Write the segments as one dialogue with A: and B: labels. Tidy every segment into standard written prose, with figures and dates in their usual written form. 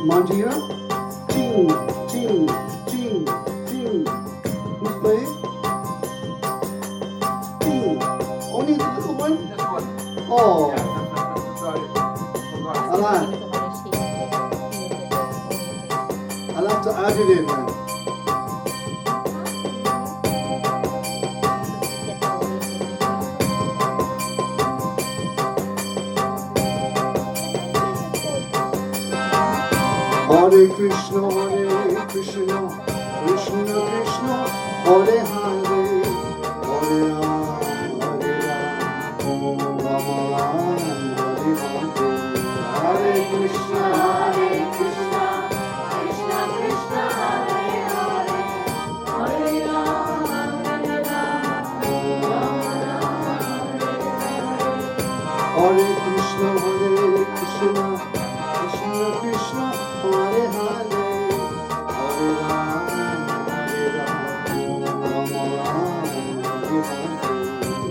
A: Manjira? Ching, ching, ching, ching. Who's playing? Ching. Only the little one?
B: Just one.
A: Oh,
B: Sorry. Forgot.
A: Alan. I'll have to add it in then. Hare Krishna, Krishna Krishna, Hare Hare, Hare Ram, Hare Ram, Rama Ram, Hare Hare. Hare Krishna,
C: Krishna Krishna, Hare Hare, Hare Rama, Hare Rama, Rama Rama, Hare
A: Hare
C: Hare.
A: Krishna, Krishna Krishna, Hare Hare, Hare Ram, Hare Ram, Rama Ram, Hare Hare.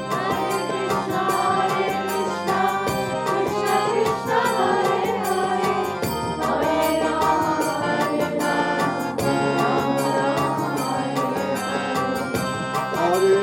A: Hare Krishna, Krishna Krishna, Hare Hare, Hare Ram, Hare Ram, Ram Ram, Hare Hare. Hare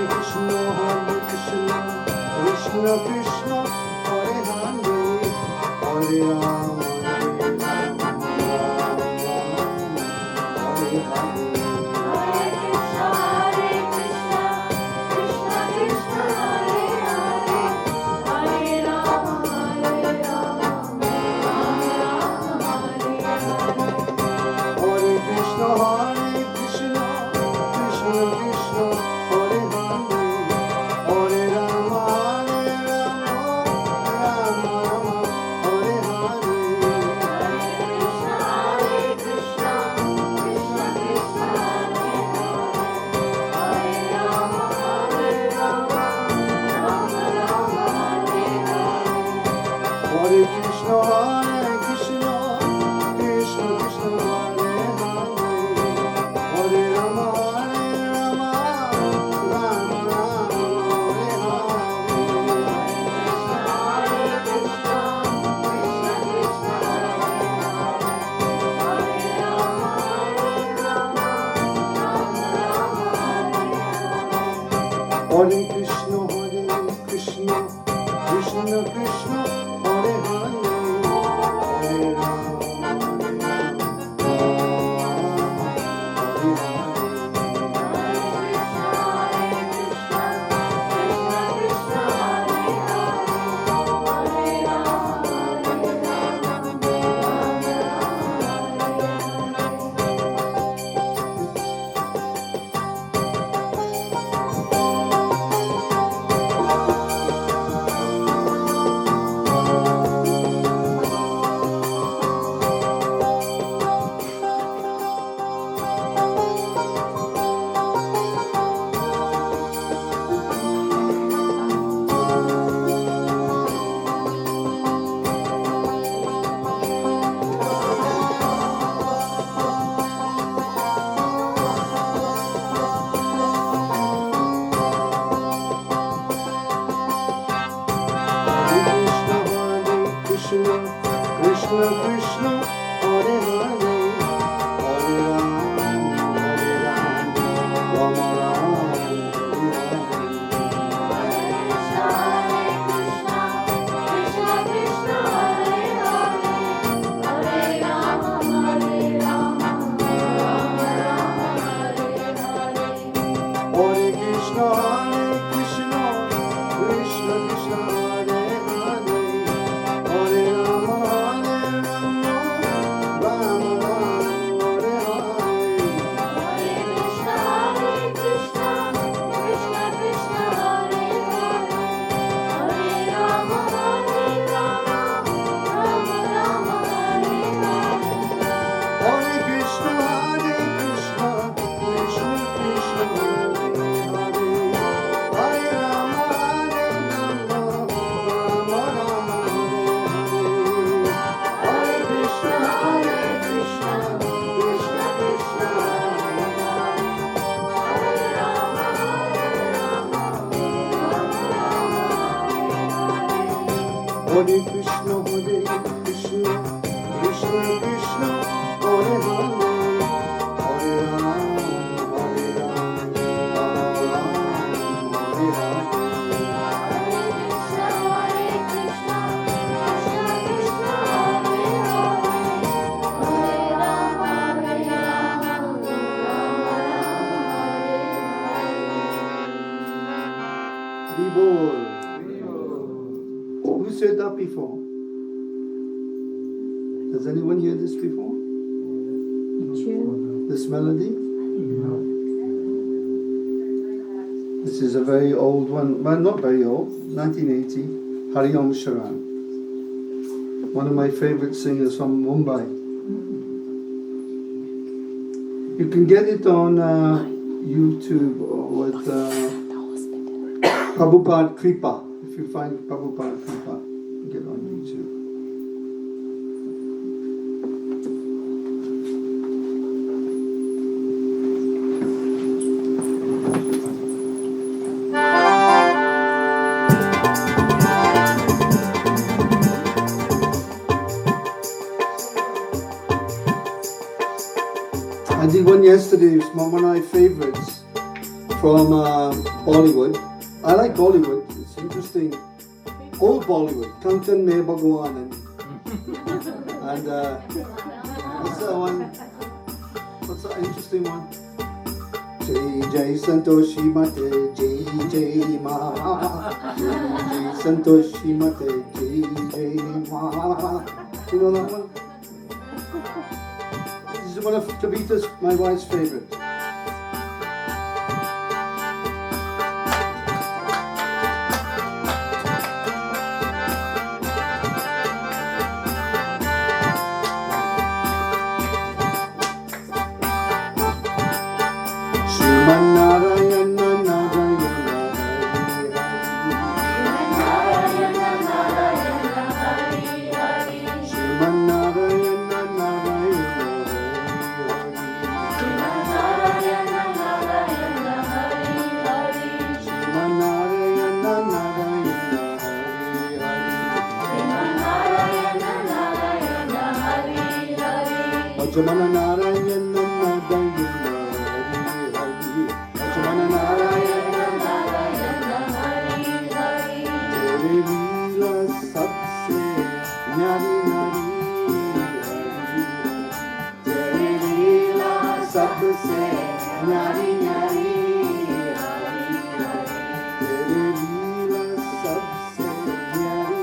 A: Krishna, Krishna Krishna, Hare Hare, Hare Rama, Rama Rama, Hare Hare. Hare Krishna, Krishna Krishna, Hare Hare, Hare Rama, Rama Rama, Hare Hare. Hare Krishna, Krishna Krishna, Hare Hare, Hare Ram, Hare Krishna Krishna, Hare Hare, Hare Ram, Rama Ram, Hare Hare Krishna, Krishna Krishna, Hare Hare, Hare Rama, Rama Rama, Hare Hare. Hare Krishna, Krishna Krishna, Hare Hare, Hare Rama, Rama Rama, Hare Hare. Hare Krishna, Krishna Krishna, Hare Krishna, Krishna Krishna,
D: Vibol. Who's heard that before? Has anyone heard this before? This melody? This is a very old one. Well, not very old. 1980. Hari Om Sharan. One of my favorite singers from Mumbai. You can get it on YouTube or with Prabhupada Kripa. If you find Prabhupada Kripa, get it on YouTube. I did one yesterday. It's one of my favorites from Bollywood. I like Bollywood. It's interesting. Old Bollywood. Kankan Me Bhagwan and what's that one? What's that interesting one? Jai Jai Santoshi Mate Jai Jai Ma. Jai Santoshi Mate Jai Jai Ma. You know that one? This is one of Kavita's, my wife's favorite. Narayana Narayana Shriman Narayana Bhajamana Narayana Narayana Bhajamana Narayana Tere Leela Sabse Nyari Nyari Tere Leela Sabse Nyari Nyari Tere Leela Sabse Nyari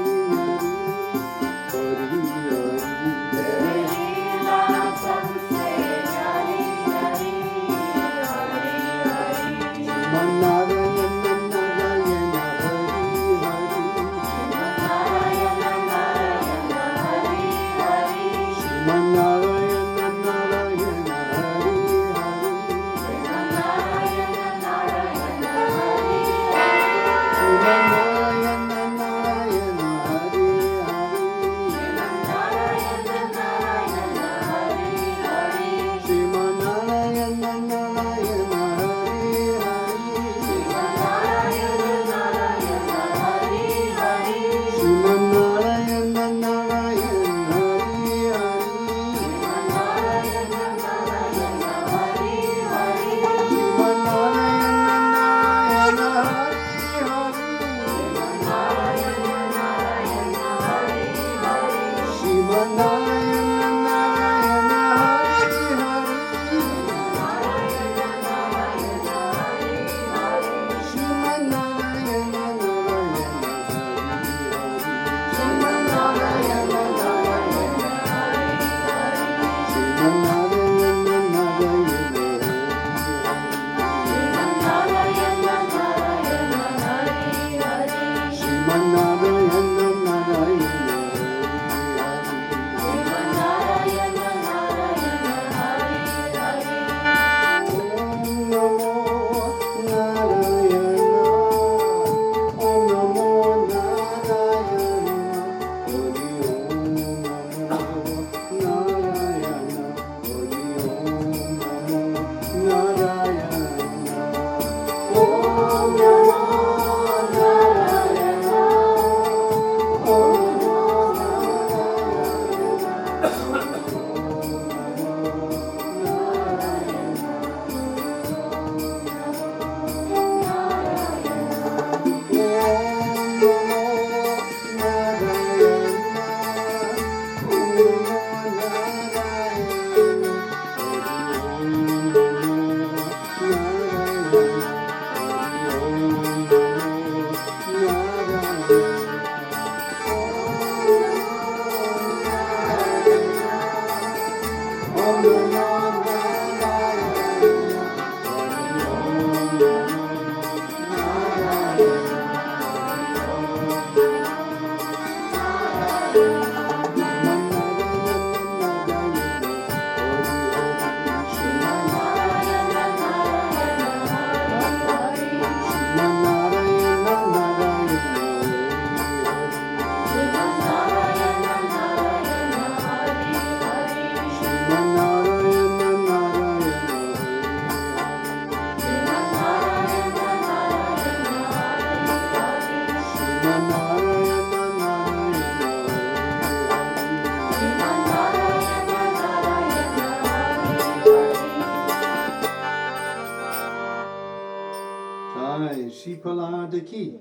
D: Aye, Shipaladaki.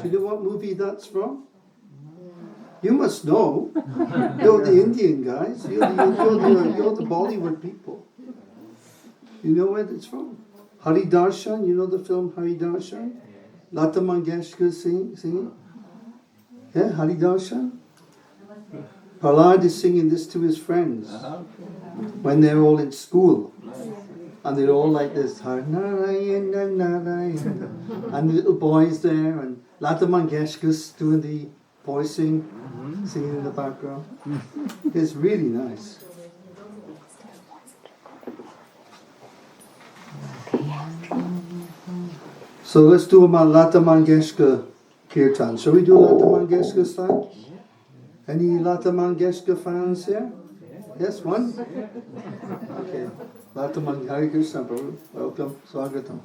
D: Do you know what movie that's from? You must know. You're the Indian guys. You're the Bollywood people. You know where it's from? Hari Darshan. You know the film Hari Darshan? Lata Mangeshkar singing. Yeah, Hari Darshan. Prahlad is singing this to his friends when they're all in school. And they're all like this, Narayana, Narayana. And the little boys there, and Lata Mangeshkar's doing the voicing, singing in the background. It's really nice. So let's do a Lata Mangeshkar kirtan. Shall we do Lata Mangeshkar style? Any Lata Mangeshkar fans here? Yes, one? Okay. Lata Mangeshkar, Hare Krishna, Prabhu. Welcome, Swagatam.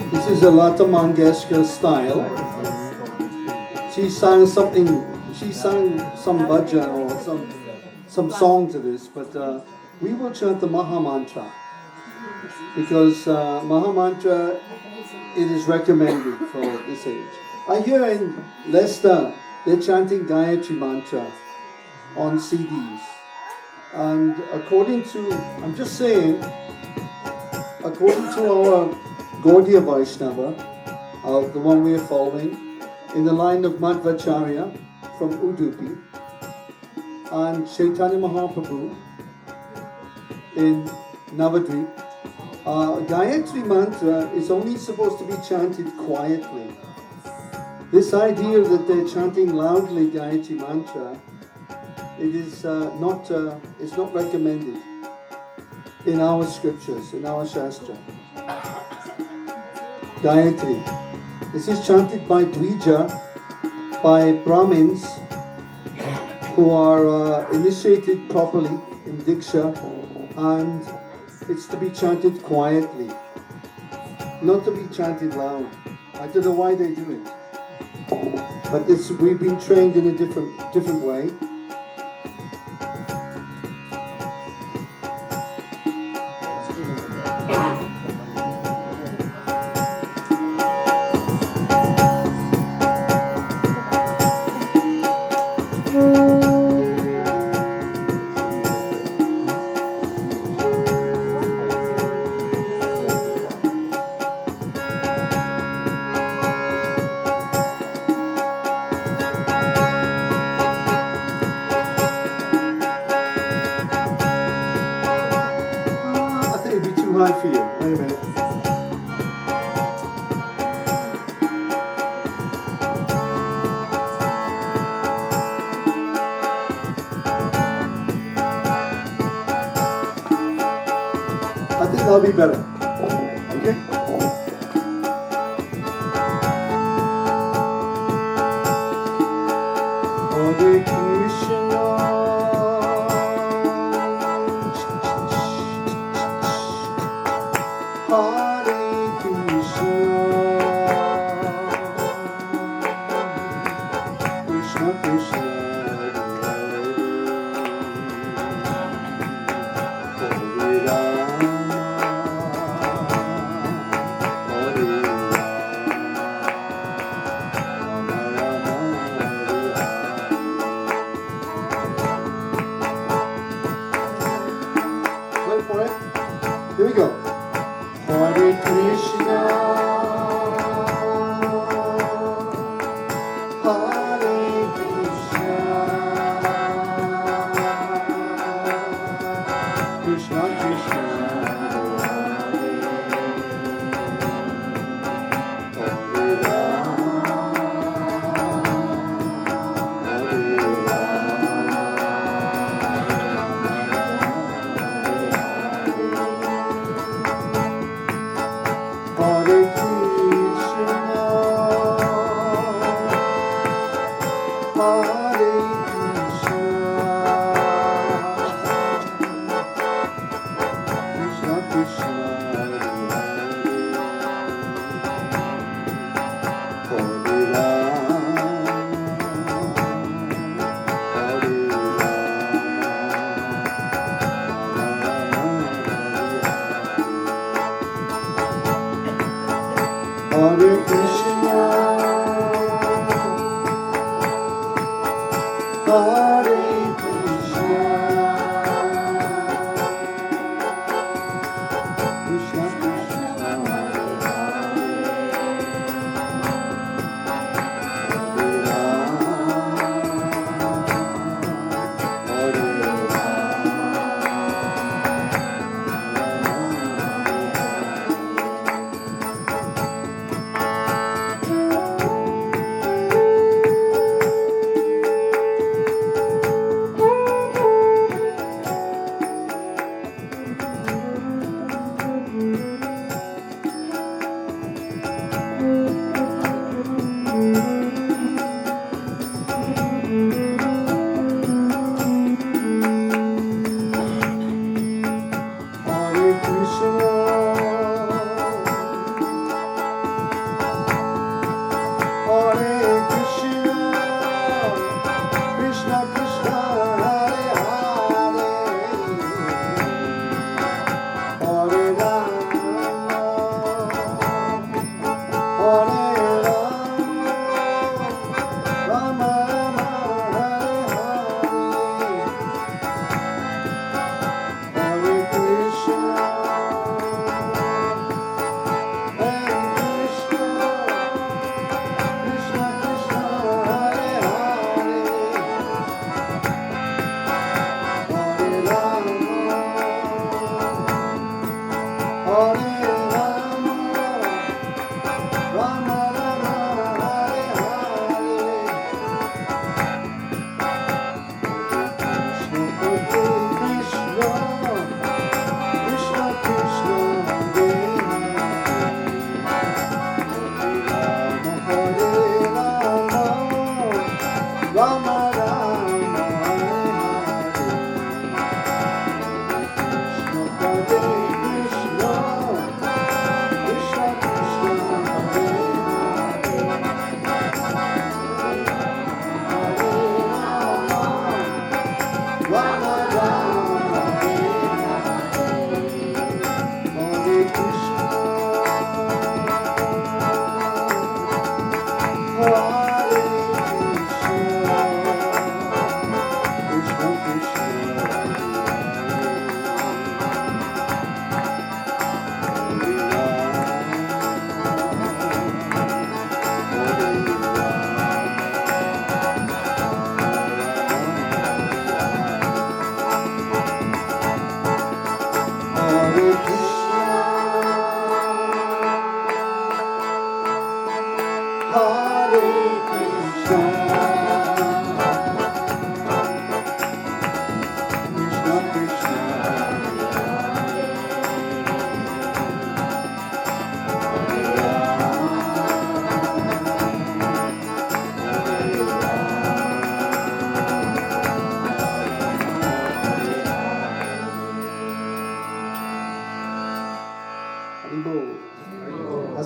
D: This is a Lata Mangeshkar style. She sang some bhajan or some song to this, but we will chant the Maha Mantra because Maha Mantra, it is recommended for this age. I hear in Leicester they're chanting Gayatri Mantra on CDs, and according to our Gaudiya Vaishnava, the one we are following, in the line of Madhvacharya from Udupi, and Chaitanya Mahaprabhu in Navadvip, Gayatri Mantra is only supposed to be chanted quietly. This idea that they're chanting loudly Gayatri Mantra, it is it's not recommended in our scriptures, in our Shastra. Gayatri. This is chanted by Dvija, by Brahmins who are initiated properly in Diksha, and it's to be chanted quietly, not to be chanted loud. I don't know why they do it, but we've been trained in a different way. High for you. Wait a minute. I think that'll be better. Okay? Hare Krishna. Hare Krishna, Krishna Krishna,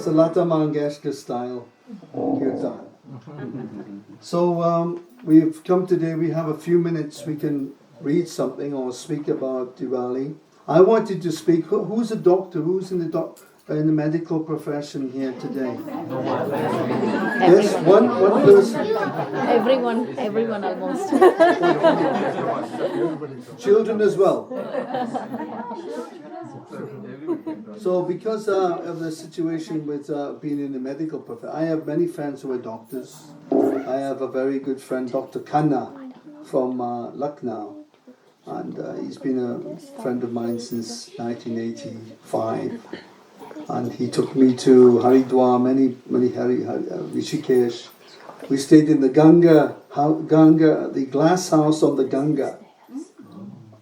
D: That's a Lata Mangeshkar style kirtan. So we've come today, we have a few minutes, we can read something or speak about Diwali. I wanted to speak, who's a doctor, who's in the medical profession here today? Yes, one person.
A: Everyone almost.
D: Children as well. So because of the situation with being in the medical profession, I have many friends who are doctors. I have a very good friend, Dr. Khanna from Lucknow, and he's been a friend of mine since 1985. And he took me to Haridwar, Rishikesh. We stayed in the Ganga, the glass house on the Ganga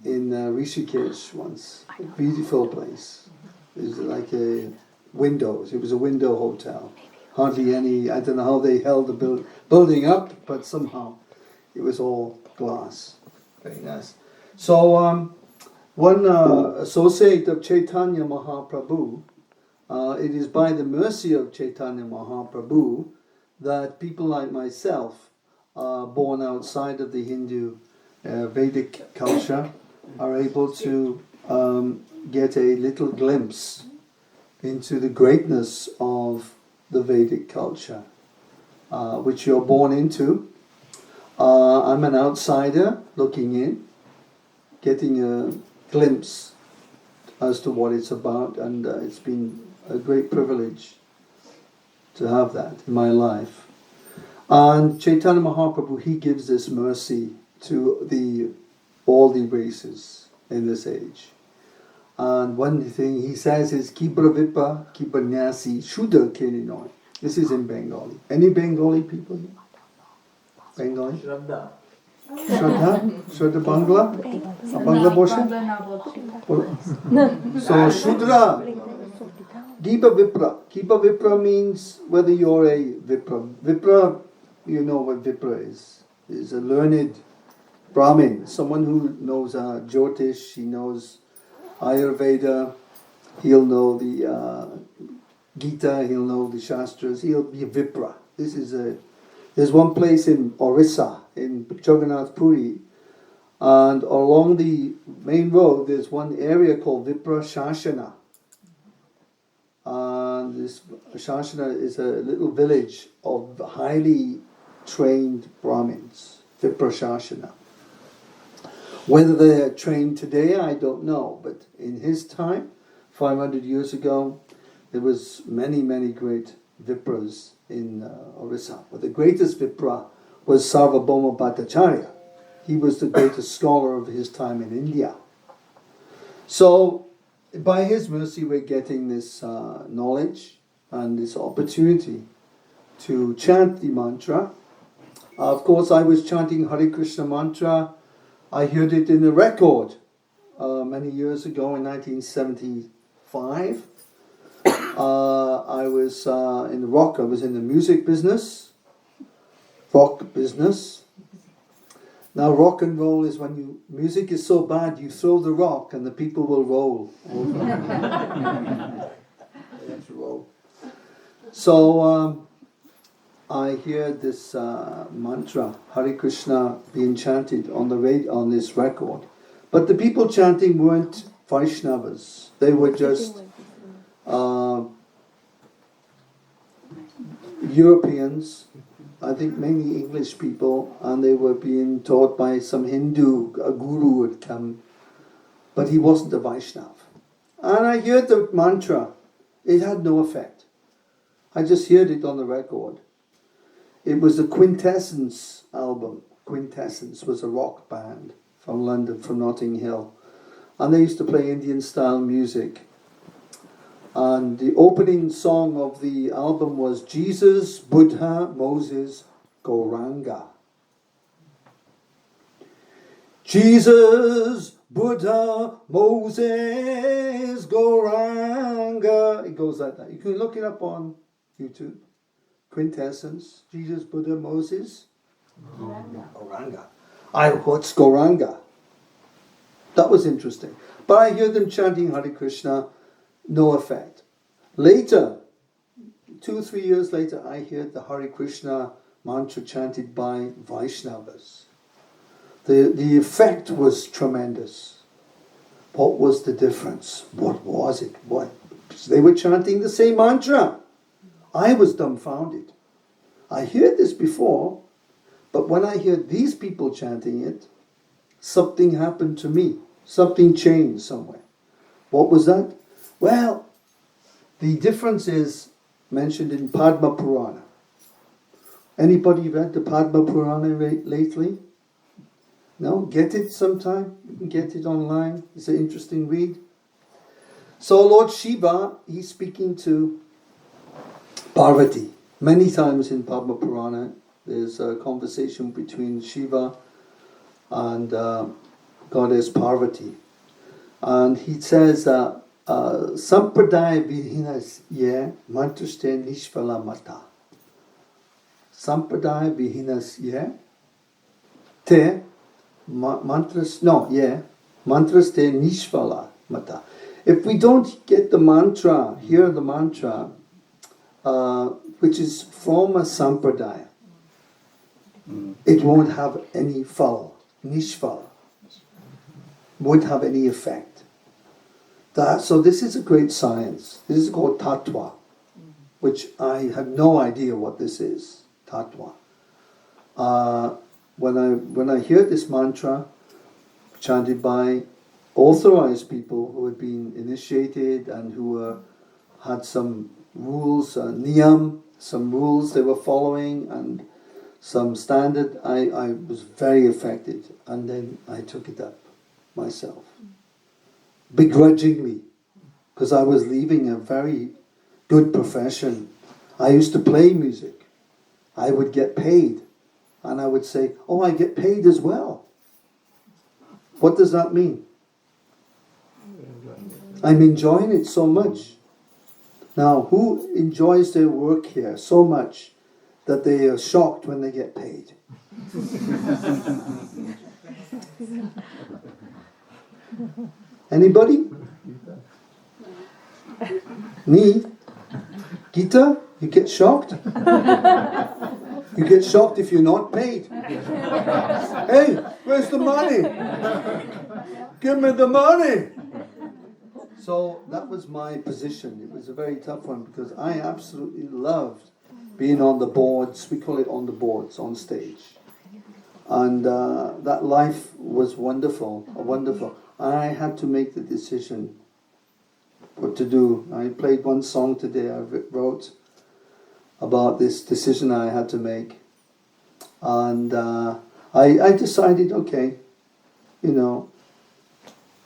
D: in Rishikesh once. A beautiful place. It was like windows. It was a window hotel. Hardly any. I don't know how they held the building up, but somehow. It was all glass. Very nice. So one associate of Chaitanya Mahaprabhu, it is by the mercy of Chaitanya Mahaprabhu that people like myself, born outside of the Hindu Vedic culture, are able to get a little glimpse into the greatness of the Vedic culture, which you're born into. I'm an outsider looking in, getting a glimpse as to what it's about, and it's been a great privilege to have that in my life. And Chaitanya Mahaprabhu, he gives this mercy to all the races in this age. And one thing he says is Kibra Vipa Kibra Nyasi Shudra Keninoi. This is in Bengali. Any Bengali people here? Bengali?
B: Shraddha.
D: Shraddha? Shraddha Bangla? Bangla Bosha? So Shudra, Giba Vipra. Giba Vipra means whether you're a Vipra. Vipra, you know what Vipra is. Is a learned Brahmin, someone who knows Jyotish, he knows Ayurveda, he'll know the Gita, he'll know the Shastras, he'll be a Vipra. There's one place in Orissa, in Jagannath Puri, and along the main road there's one area called Vipra Shashana. And this Shashana is a little village of highly trained Brahmins, Vipra Shashana. Whether they're trained today, I don't know, but in his time, 500 years ago, there was many, many great Vipras in Orissa. But the greatest Vipra was Sarvabhauma Bhattacharya. He was the greatest scholar of his time in India. So, by his mercy, we're getting this knowledge and this opportunity to chant the mantra. Of course, I was chanting Hare Krishna mantra. I heard it in a record many years ago in 1975. I was in the rock. I was in the music business, rock business. Now, rock and roll is when music is so bad, you throw the rock and the people will roll over. Let's roll. So I hear this mantra, Hare Krishna, being chanted on this record. But the people chanting weren't Vaishnavas. They were just Europeans, I think mainly English people, and they were being taught by some Hindu, a guru had come, but he wasn't a Vaishnav. And I heard the mantra. It had no effect. I just heard it on the record. It was the Quintessence album. Quintessence was a rock band from London, from Notting Hill. And they used to play Indian style music. And the opening song of the album was Jesus, Buddha, Moses, Gauranga. Jesus, Buddha, Moses, Gauranga. It goes like that. You can look it up on YouTube. Quintessence, Jesus, Buddha, Moses, Gauranga. What's Gauranga? That was interesting. But I heard them chanting Hare Krishna, no effect. Later, 2-3 years later, I heard the Hare Krishna mantra chanted by Vaishnavas. The effect was tremendous. What was the difference? What was it? What? They were chanting the same mantra. I was dumbfounded. I heard this before, but when I heard these people chanting it, something happened to me. Something changed somewhere. What was that? Well, the difference is mentioned in Padma Purana. Anybody read the Padma Purana lately? No? Get it sometime? You can get it online. It's an interesting read. So Lord Shiva, he's speaking to Parvati. Many times in Padma Purana, there's a conversation between Shiva and Goddess Parvati. And he says, Sampradaya Vihinas Ye Mantuste Nishvala Mata. Sampradaya Vihinas Ye te mantras te nishvala mata. If we don't get the mantra, hear the mantra, which is from a sampradaya, it won't have any phala, nishphala, won't have any effect. So this is a great science. This is called tattva, which I have no idea what this is, tattva. When I hear this mantra chanted by authorized people who had been initiated and who had some rules, niyam, some rules they were following and some standard, I was very affected, and then I took it up myself. Begrudgingly, because I was leaving a very good profession. I used to play music. I would get paid, and I would say, oh, I get paid as well. What does that mean? I'm enjoying it so much. Now, who enjoys their work here so much that they are shocked when they get paid? Anybody? Me? Gita? You get shocked? You get shocked if you're not paid. Hey, where's the money? Give me the money. So that was my position. It was a very tough one because I absolutely loved being on the boards. We call it on the boards, on stage. And that life was wonderful, wonderful. I had to make the decision what to do. I played one song today I wrote about this decision I had to make. And I decided, okay,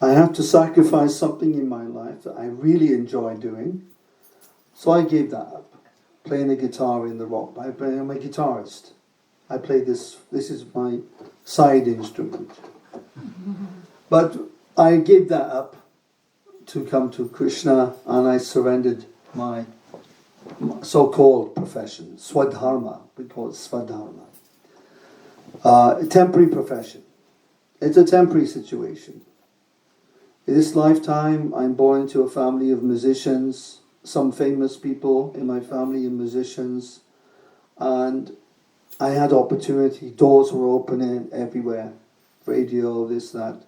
D: I have to sacrifice something in my life that I really enjoy doing. So I gave that up. Playing the guitar in the rock. I'm a guitarist. I play this. This is my side instrument. But I gave that up to come to Krishna, and I surrendered my so-called profession, swadharma. We call it swadharma. A temporary profession. It's a temporary situation. In this lifetime, I'm born into a family of musicians. Some famous people in my family are musicians, and I had opportunity. Doors were opening everywhere, radio, this, that.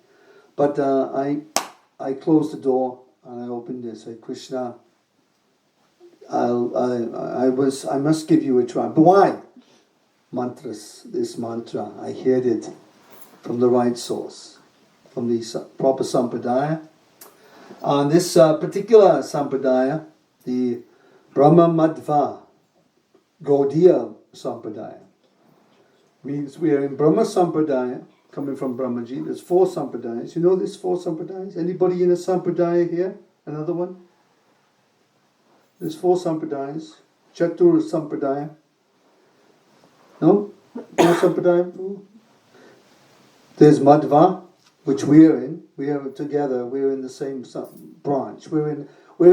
D: But I closed the door and I opened it and said, Krishna, I must give you a try. But why? Mantras, this mantra, I heard it from the right source, from the proper sampradaya. And this particular sampradaya, the Brahma Madhva Gaudiya Sampradaya, means we are in Brahma Sampradaya, coming from Brahmaji. There's 4 sampradayas. You know there's 4 sampradayas? Anybody in a sampradaya here? Another one? There's 4 sampradayas. Chatur Sampradaya. No? 4 sampradaya? No? There's Madhva, which we are in. We are together. We're in the same branch. We're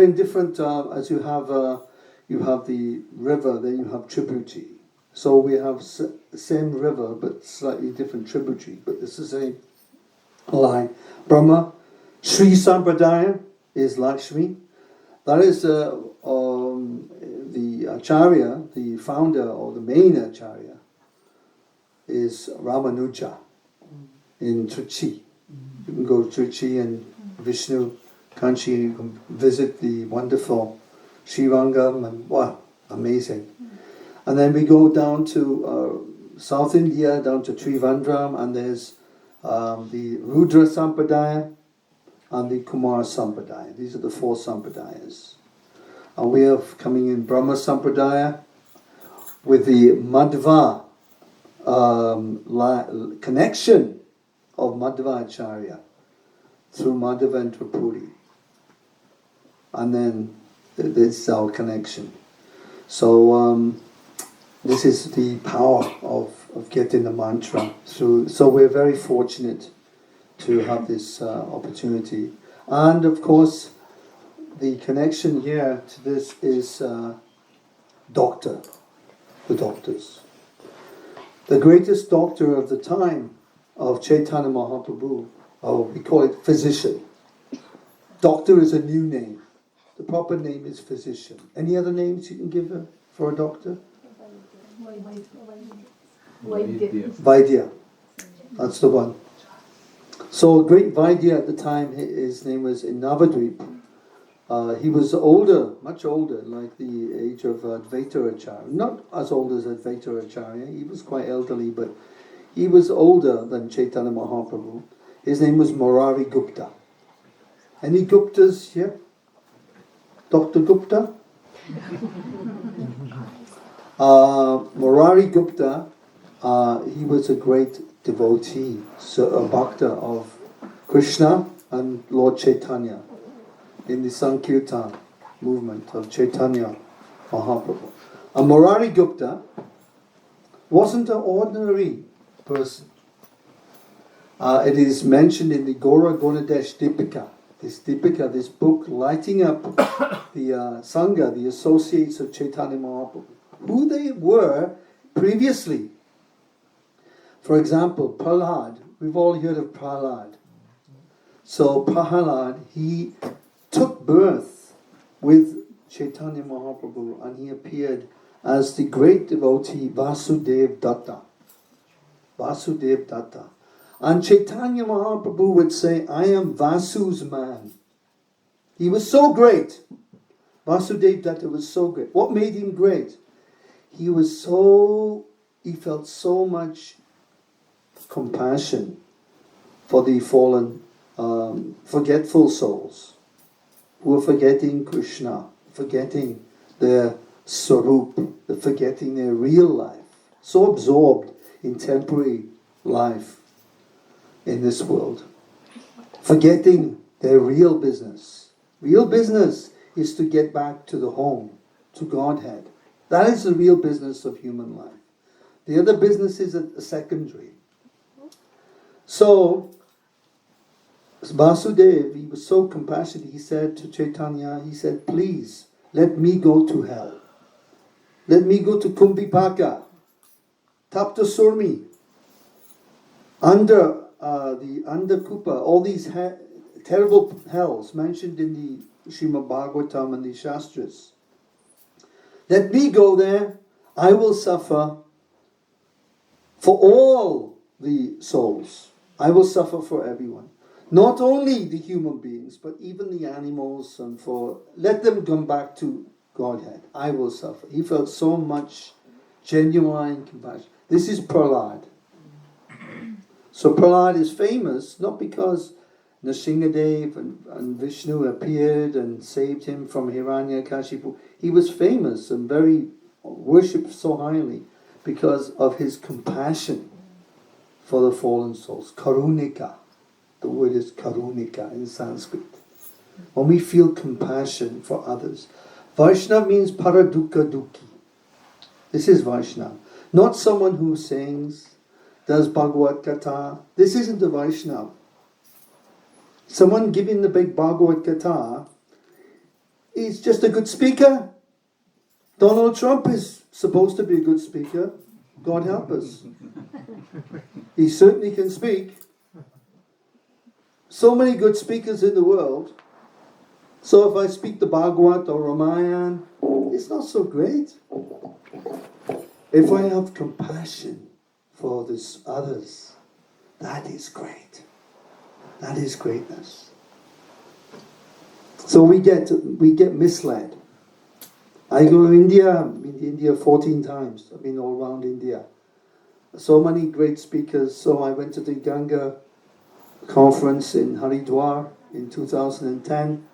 D: in different. As you have the river, then you have tributary. So we have the same river, but slightly different tributary. But it's the same line. Brahma, Sri Sampradaya is Lakshmi. That is the Acharya, the founder or the main Acharya, is Ramanuja in Trichy. You can go to Trichy and Vishnu Kanchi, you can visit the wonderful Srirangam, and wow, amazing. And then we go down to South India, down to Trivandrum, and there's the Rudra Sampradaya and the Kumara Sampradaya. These are the 4 sampradayas. And we are coming in Brahma Sampradaya with the Madhva connection of Madhva Acharya through Madhavendra Puri. And then this is our connection. So this is the power of getting the mantra through. So we're very fortunate to have this opportunity. And of course, the connection here to this is the doctors. The greatest doctor of the time of Chaitanya Mahaprabhu, or we call it physician. Doctor is a new name. The proper name is physician. Any other names you can give for a doctor? Vaidya. That's the one. So a great Vaidya at the time, his name was in Navadvip. He was older, much older, like the age of Advaita Acharya. Not as old as Advaita Acharya. He was quite elderly, but he was older than Chaitanya Mahaprabhu. His name was Murari Gupta. Any Guptas here? Dr. Gupta? Murari Gupta, he was a great devotee, so a bhakta of Krishna and Lord Chaitanya in the Sankirtan movement of Chaitanya Mahaprabhu. And Murari Gupta wasn't an ordinary person. It is mentioned in the Gora Gonadesh Dipika, this book lighting up the Sangha, the associates of Chaitanya Mahaprabhu, who they were previously. For example, Prahlad, we've all heard of Prahlad. So Prahlad, he took birth with Chaitanya Mahaprabhu and he appeared as the great devotee Vasudev Datta. Vasudev Datta. And Chaitanya Mahaprabhu would say, I am Vasu's man. He was so great. Vasudev Datta was so great. What made him great? He felt so much compassion for the fallen, forgetful souls who are forgetting Krishna, forgetting their swarup, forgetting their real life, so absorbed in temporary life in this world, forgetting their real business. Real business is to get back to the home, to Godhead. That is the real business of human life. The other business is secondary. So, Vasudev, he was so compassionate, he said to Chaitanya, he said, please, let me go to hell. Let me go to Kumbhipaka, Tapta Surmi, under the Kupa, all these terrible hells mentioned in the Srimad Bhagavatam and the Shastras. Let me go there, I will suffer for all the souls. I will suffer for everyone. Not only the human beings, but even the animals, and let them come back to Godhead. I will suffer. He felt so much genuine compassion. This is Prahlad. So Prahlad is famous not because Nrsimhadev and Vishnu appeared and saved him from Hiranyakashipu. He was famous and very worshipped so highly because of his compassion for the fallen souls. Karunika. The word is karunika in Sanskrit. When we feel compassion for others. Vaishnava means paradukha dukhi. This is Vaishnava. Not someone who sings, does Bhagavad Gita. This isn't a Vaishnava. Someone giving the big Bhagavad Gita is just a good speaker. Donald Trump is supposed to be a good speaker. God help us. He certainly can speak. So many good speakers in the world. So if I speak the Bhagavad or Ramayana, it's not so great. If I have compassion for this others, that is great. That is greatness. So we get misled. I go to India. I've been to India 14 times. I've been all around India. So many great speakers. So I went to the Ganga conference in Haridwar in 2010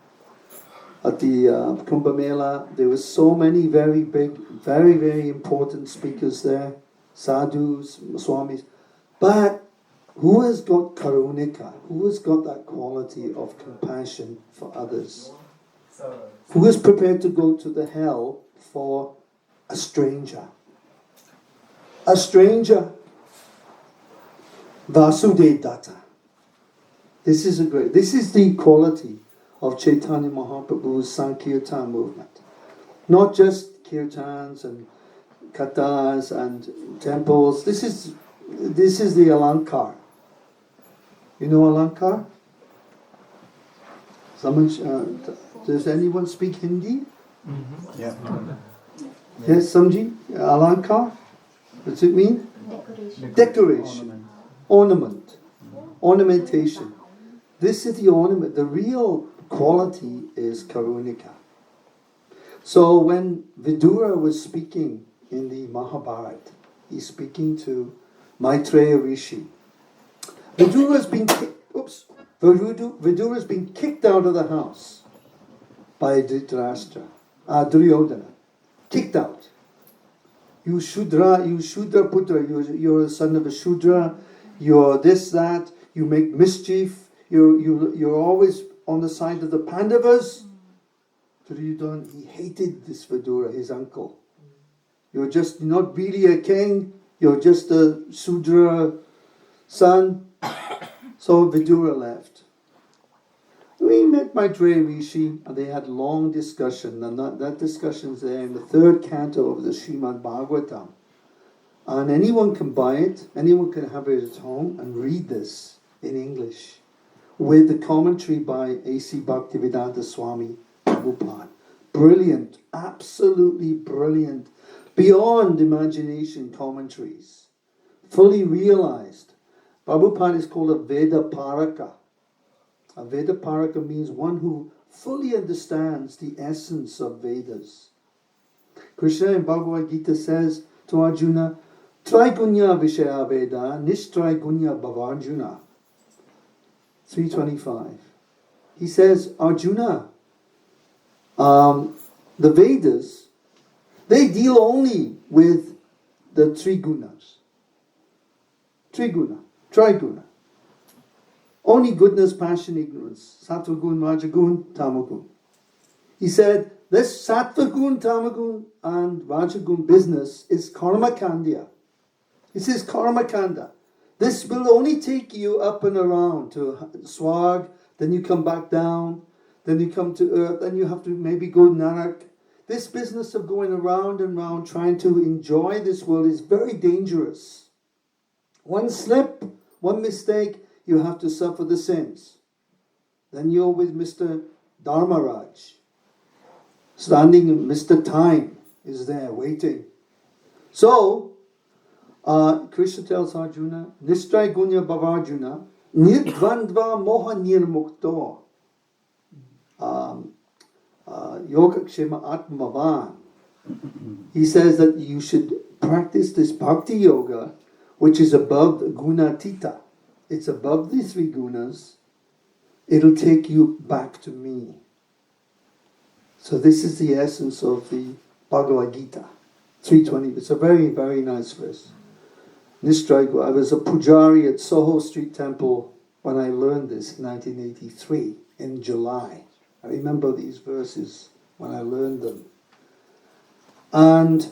D: at the Kumbh Mela. There were so many very big, very, very important speakers there, sadhus, swamis. But who has got karunika? Who has got that quality of compassion for others? Who is prepared to go to the hell for a stranger? A stranger. Vasudev Datta. This is the quality of Chaitanya Mahaprabhu's Sankirtan movement. Not just kirtans and kathas and temples. This is the alankar. You know Alankar? Someone, does anyone speak Hindi?
B: Yeah.
D: Yes, Samji? Alankar? What's it mean?
A: Decoration.
D: Decoration. Ornament. Ornamentation. This is the ornament. The real quality is Karunika. So when Vidura was speaking in the Mahabharata, he's speaking to Maitreya Rishi. Vidura's been kicked out of the house by Dhritarashtra, Duryodhana. Kicked out. You Shudra Putra, you're a son of a Shudra, you're this, that, you make mischief, you're always on the side of the Pandavas. Duryodhana, he hated this Vidura, his uncle. You're just not really a king, you're just a Shudra son. So Vidura left. We met Maitreya Rishi and they had long discussion, and that discussion's there in the third canto of the Srimad Bhagavatam. And anyone can buy it, anyone can have it at home and read this in English with the commentary by A.C. Bhaktivedanta Swami Prabhupada. Brilliant, absolutely brilliant, beyond imagination commentaries. Fully realized. Prabhupada is called a Veda Paraka. A Veda Paraka means one who fully understands the essence of Vedas. Krishna in Bhagavad Gita says to Arjuna, Traigunya Vishaya Veda, Nishtraigunya Bhavarjuna. 325. He says, Arjuna, the Vedas, they deal only with the three gunas. Triguna. Only goodness, passion, ignorance. Sattva gun, rajagun, tamagun. He said, this sattva gun, tamagun, and rajagun business is karma kandya. He says karma kanda. This will only take you up and around to Swarg, then you come back down, then you come to earth, then you have to maybe go Narak. This business of going around and round trying to enjoy this world is very dangerous. One slip, one mistake, you have to suffer the sins. Then you're with Mr. Dharmaraj. Standing, Mr. Time is there waiting. So, Krishna tells Arjuna, Nishtray Gunya Bhavarjuna, Nirdvandva Moha Nirmukto, Yogakshema Atmavan. He says that you should practice this bhakti yoga, which is above gunatita. It's above the three gunas. It'll take you back to me. So this is the essence of the Bhagavad Gita. 320. It's a very, very nice verse. Nistraigo. I was a pujari at Soho Street Temple when I learned this in 1983 in July. I remember these verses when I learned them. And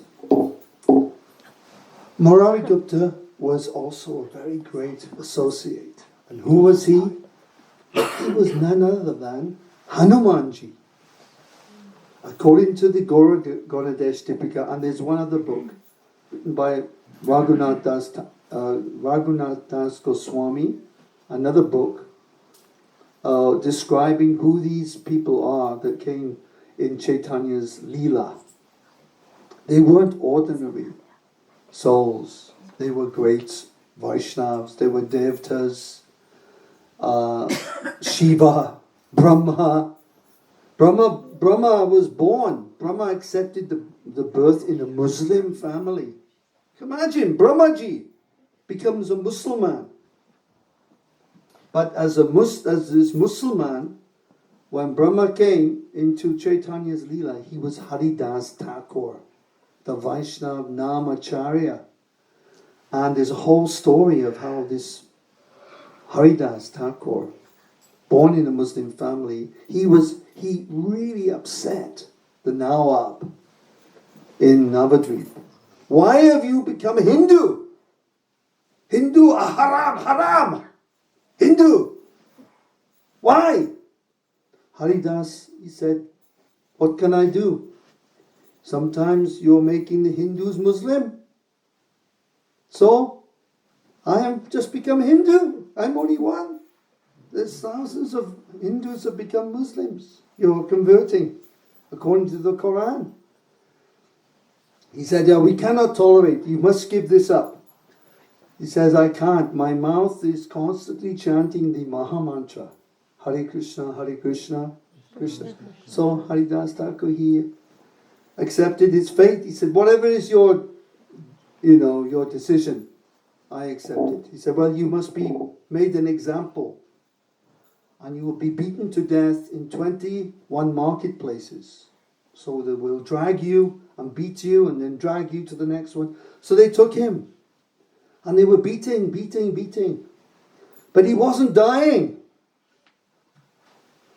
D: Murari Gupta was also a very great associate. And who was he? He was none other than Hanumanji. According to the Gauradesh Tipika, and there's one other book written by Raghunath Das Goswami, another book describing who these people are that came in Chaitanya's Leela. They weren't ordinary souls. They were great Vaishnavas. They were Devtas, Shiva, Brahma. Brahma was born. Brahma accepted the birth in a Muslim family. Imagine, Brahmaji becomes a Muslim. But as this Muslim, when Brahma came into Chaitanya's Leela, he was Haridas Thakur, the Vaishnava Namacharya. And there's a whole story of how this Haridas Thakur, born in a Muslim family, he really upset the Nawab in Navadvip. Why have you become Hindu? Hindu, haram. Hindu. Why? Haridas, he said, what can I do? Sometimes you're making the Hindus Muslim. So, I have just become Hindu. I'm only one. there's thousands of Hindus have become Muslims. You're converting, according to the Quran. He said, yeah, we cannot tolerate, you must give this up. He says, I can't. My mouth is constantly chanting the Maha Mantra. Hare Krishna, Krishna. So Haridas Thakur, he accepted his fate. He said, whatever is your decision, I accept it. He said, well, you must be made an example. And you will be beaten to death in 21 marketplaces. So they will drag you and beat you and then drag you to the next one. So they took him. And they were beating. But he wasn't dying.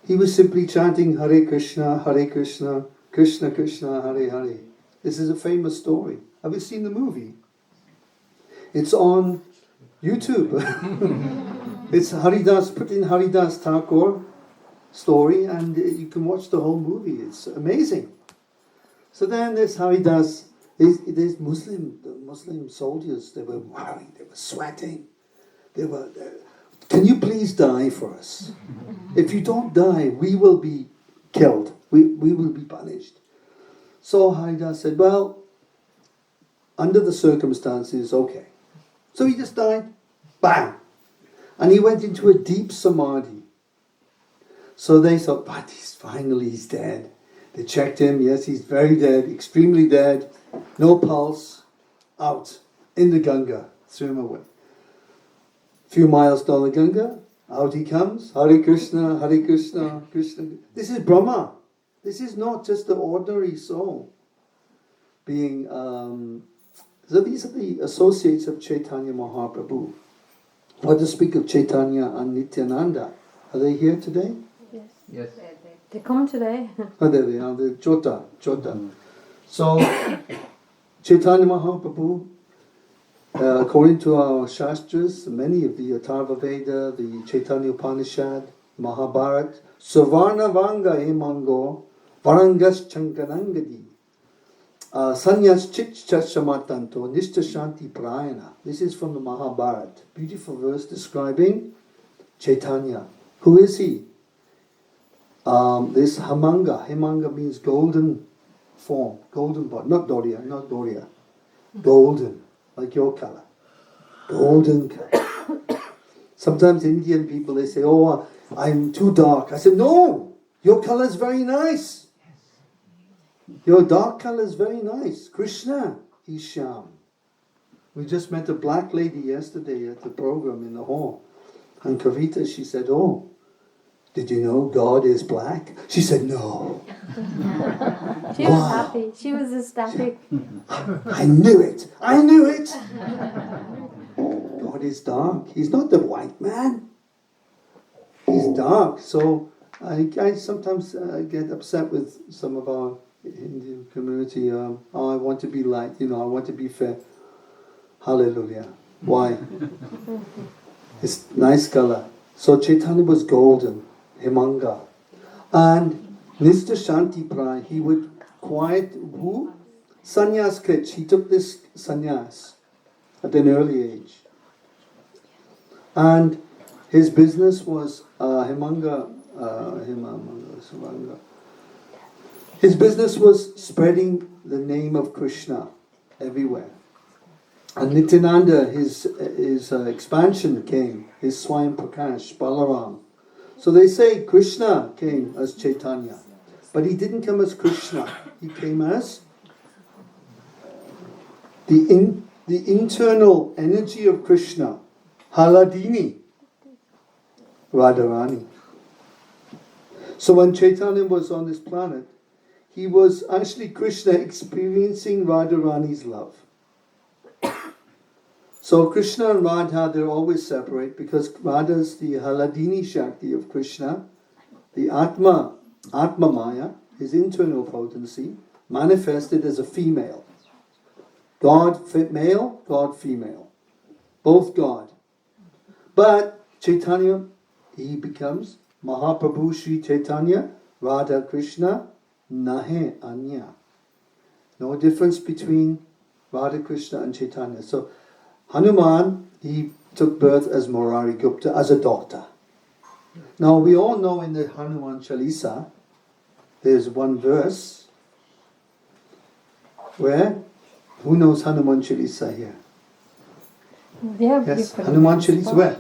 D: He was simply chanting Hare Krishna, Krishna Krishna, Hare Hare. This is a famous story. Have you seen the movie? It's on YouTube. It's Haridas, put in Haridas Thakur story and you can watch the whole movie. It's amazing. So then this Haridas, these Muslim soldiers, they were worried, they were sweating. Can you please die for us? If you don't die, we will be killed. We will be punished. So Haridas said, well, under the circumstances, okay. So he just died. Bang! And he went into a deep samadhi. So they thought, but he's dead. They checked him, yes, he's very dead, extremely dead, no pulse, out, in the Ganga, threw him away. A few miles down the Ganga, out he comes, Hare Krishna, Krishna. This is Brahma. This is not just the ordinary soul being, so these are the associates of Chaitanya Mahaprabhu. What to speak of Chaitanya and Nityananda? Are they here today?
A: Yes.
C: They come today.
D: Oh, there they are, the Jota. So, Chaitanya Mahaprabhu, according to our Shastras, many of the Atharva Veda, the Chaitanya Upanishad, Mahabharata, Savarna Vanga Emango, Varangas Chankanangadi, Sanyas Chitchashamatanto, Nishta Shanti Prayana. This is from the Mahabharata. Beautiful verse describing Chaitanya. Who is he? This Hemanga means golden form, golden body, not Doria, golden, like your color, golden color. Sometimes Indian people, they say, oh, I'm too dark. I said, no, your color is very nice. Your dark color is very nice. Krishna, he's Shyam. We just met a black lady yesterday at the program in the hall. And Kavita, she said, oh, did you know God is black? She said, no.
C: She was happy. She was ecstatic.
D: I knew it. God is dark. He's not the white man. He's dark. So I sometimes get upset with some of our Indian community. I want to be light. I want to be fair. Hallelujah. Why? It's nice color. So Chaitanya was golden. Hemanga. And Mr. Shanti Prai, he would quiet who? Sannyas Krich. He took this sannyas at an early age. And his business was Hemanga. His business was spreading the name of Krishna everywhere. And Nityananda, his expansion came, his Swayam Prakash, Balaram. So they say Krishna came as Chaitanya, but he didn't come as Krishna. He came as the internal energy of Krishna, Haladini, Radharani. So when Chaitanya was on this planet, he was actually Krishna experiencing Radharani's love. So Krishna and Radha, they're always separate because Radha's the Haladini Shakti of Krishna, the Atma Maya, his internal potency, manifested as a female. God male, God female. Both God. But Chaitanya, he becomes Mahaprabhu Sri Chaitanya, Radha Krishna, Nahe Anya. No difference between Radha Krishna and Chaitanya. So Hanuman, he took birth as Murari Gupta, as a doctor. Now we all know in the Hanuman Chalisa, there's one verse where, who knows Hanuman Chalisa here?
C: Yeah,
D: Yes, Hanuman Chalisa, where?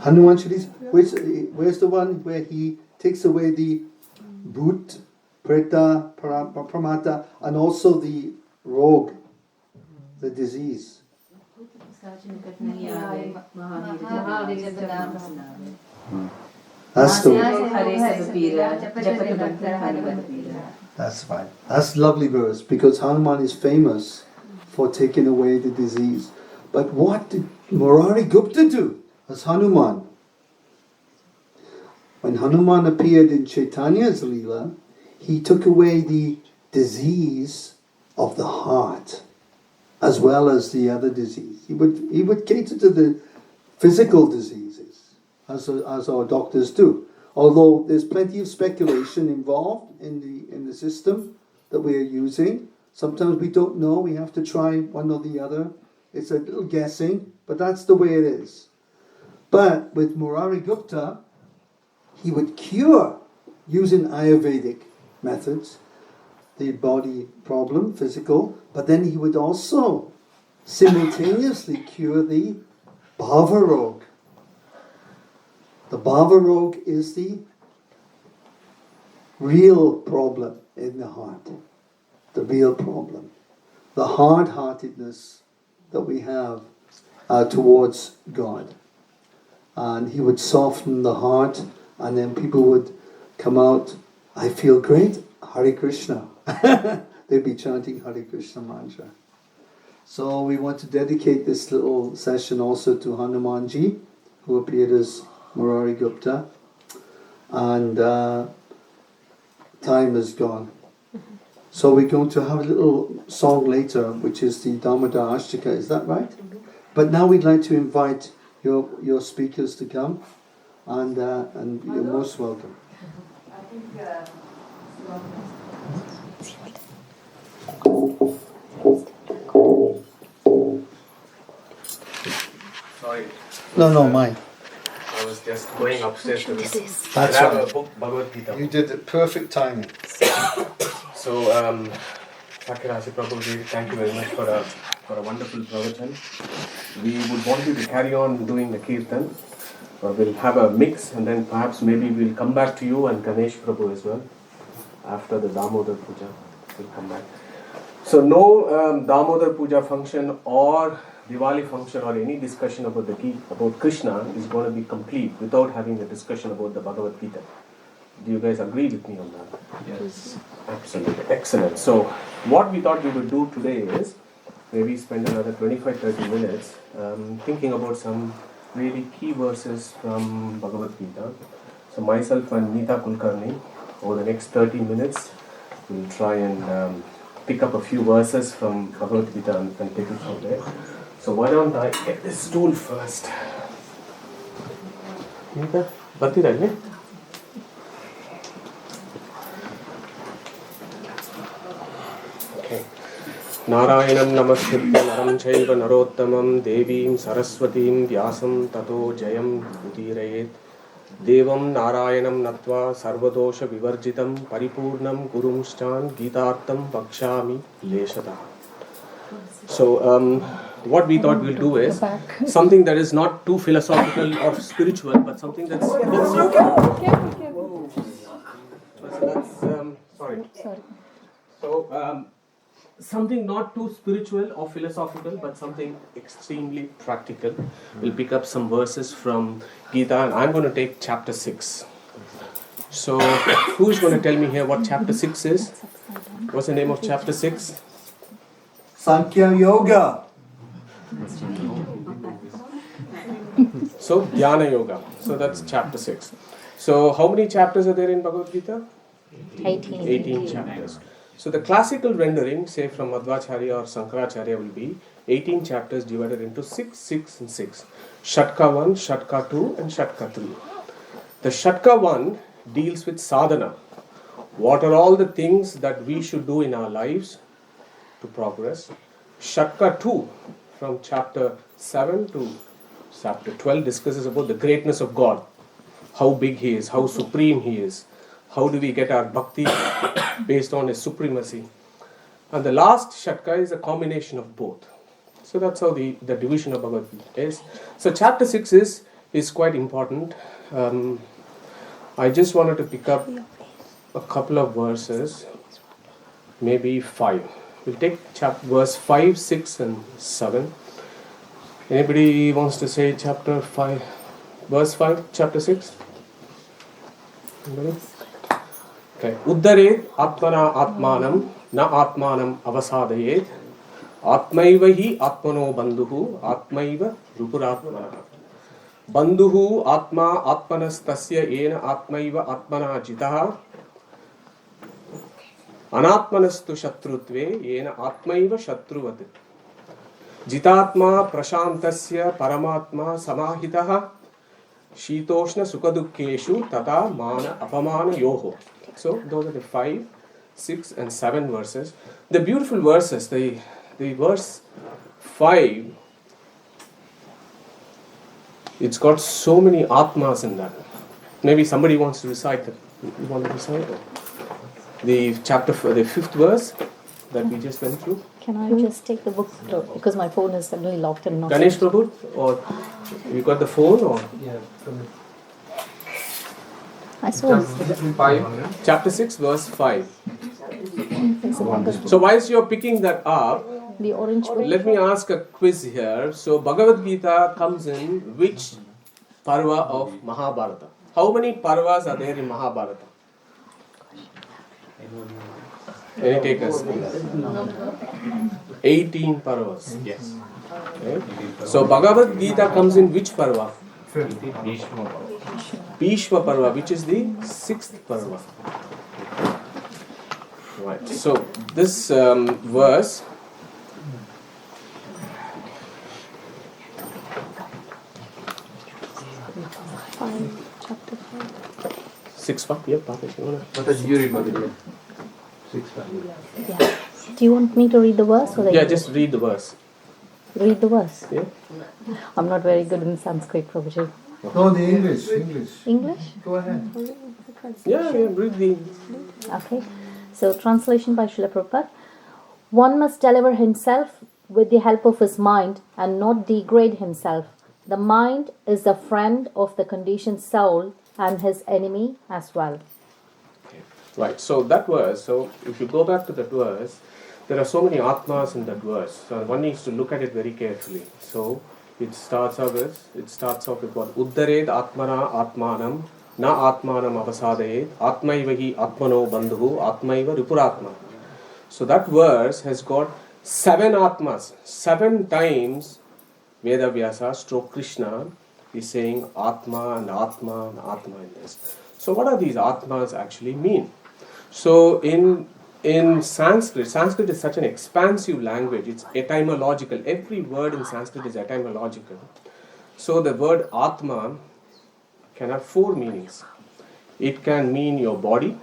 D: Hanuman Chalisa, where's the one where he takes away the Bhut, Preta, Pramata, and also the rogue, the disease. That's the That's right. That's a lovely verse because Hanuman is famous for taking away the disease. But what did Murari Gupta do as Hanuman? When Hanuman appeared in Chaitanya's Leela, he took away the disease of the heart as well as the other disease. He would cater to the physical diseases as our doctors do. Although there's plenty of speculation involved in the system that we are using. Sometimes we don't know, we have to try one or the other. It's a little guessing, but that's the way it is. But with Murari Gupta, he would cure, using Ayurvedic methods, the body problem, physical, but then he would also simultaneously cure the Bhava Rog. The Bhava Rog is the real problem in the heart. The real problem. The hard-heartedness that we have towards God. And he would soften the heart, and then people would come out, I feel great, Hare Krishna. They'd be chanting Hare Krishna mantra. So we want to dedicate this little session also to Hanumanji, who appeared as Murari Gupta. And time is gone. So we're going to have a little song later, which is the Damodhar Ashtaka, is that right? But now we'd like to invite your speakers to come, and you're most welcome.
E: Sorry.
D: No, mine.
E: I was just going upstairs to
D: That's
E: grab a
D: right.
E: book, Bhagavad Gita.
D: You did it perfect timing.
E: So, Sakirasi Prabhu, thank you very much for a wonderful pravachan. We would want you to carry on doing the kirtan. We'll have a mix, and then perhaps maybe we'll come back to you and Ganesh Prabhu as well. After the Damodhar Puja, we'll come back. So no Damodhar Puja function or Diwali function or any discussion about about Krishna is going to be complete without having a discussion about the Bhagavad Gita. Do you guys agree with me on that?
B: Yes.
E: Absolutely. Excellent. So what we thought we would do today is maybe spend another 25-30 minutes thinking about some really key verses from Bhagavad Gita. So myself and Neeta Kulkarni, over the next 30 minutes, we'll try and pick up a few verses from Bhagavad Gita and take it from there. So why don't I get this stool first? Neeta, bati rahi? Okay. Narayanam namaskritya naram chaiva narottamam devim saraswatim vyasam tato jayam udirayet devam narayanam natva sarvadosha vivarjitam paripurnam gurumshtan gitartam vakshami leshata. So what we thought we'll do is something that is not too philosophical or spiritual, but something that's sorry. So something not too spiritual or philosophical, but something extremely practical. We'll pick up some verses from Gita, and I'm going to take chapter 6. So who's going to tell me here what chapter 6 is? What's the name of chapter 6?
D: Sankhya Yoga.
E: So Dhyana Yoga. So that's chapter 6. So how many chapters are there in Bhagavad Gita? 18 chapters. So the classical rendering, say from Madhvacharya or Sankaracharya, will be 18 chapters divided into 6, 6 and 6. Shatka 1, Shatka 2 and Shatka 3. The Shatka 1 deals with sadhana. What are all the things that we should do in our lives to progress? Shatka 2, from chapter 7 to chapter 12 discusses about the greatness of God, how big He is, how supreme He is, how do we get our bhakti based on His supremacy. And the last shatka is a combination of both. So that's how the division of Bhagavad Gita is. So chapter 6 is quite important. I just wanted to pick up a couple of verses, maybe 5. We'll take verse 5, 6 and 7. Anybody wants to say chapter 5, verse 5, chapter 6? Anybody? Okay. Uddaret atmana atmanam na atmanam avasadayet atmaiva hi atmano bandhuhu atmaiva rupuratmana bandhuhu atma atmanastasya ena atmaiva atmana jitaha anatmanastu shatrutve ena atmaiva shatruvat jitatma prashantasya paramatma samahitaha shitoshna sukadukkeshu tata mana apamana yoho. So those are the 5, 6 and 7 verses. The beautiful verses, the verse 5, it's got so many atmas in that. Maybe somebody wants to recite it. You want to recite it? The chapter, the 5th verse that we just went through.
A: Can I just take the book because my phone is suddenly locked and not.
E: Ganesh Prabhu, or you got the phone, or
B: Yeah.
A: I saw
E: chapter 6 verse 5.
A: it's a wonderful.
E: So whilst you're picking that up,
A: The orange book.
E: let me ask a quiz here. So Bhagavad Gita comes in which parva of Mahabharata? How many parvas are there in Mahabharata? Any takers? 18 parvas. Yes. Okay. So Bhagavad Gita comes in which parva? Bhishma Parva, which is the 6th Parva. Right. So this verse,
A: Chapter 5.
E: 6 Parva. Yeah, Papa, you wanna-
B: What does you read, Madhuri? 6.
A: Yeah. Do you want me to read the verse or
E: Yeah, just read the verse.
A: read the verse?
E: Yeah.
A: I'm not very good in Sanskrit, Prabhuji.
D: No, the English.
A: English?
D: Go ahead.
E: Yeah, read the.
A: Okay. So, translation by Srila Prabhupada. One must deliver himself with the help of his mind and not degrade himself. The mind is the friend of the conditioned soul and his enemy as well.
E: Right. So that verse. So if you go back to that verse, there are so many atmas in that verse. So one needs to look at it very carefully. So it starts off with what? Uddaret atmana atmanam na atmanam avasadayet atmaiva hi atmano bandhuhu atmaiva ripuratma. So that verse has got 7 atmas. 7 times Vedavyasa stroke Krishna is saying atma and atma and atma in this. So what are these atmas actually mean? So in Sanskrit is such an expansive language. It's etymological. Every word in Sanskrit is etymological. So the word Atma can have 4 meanings. It can mean your body.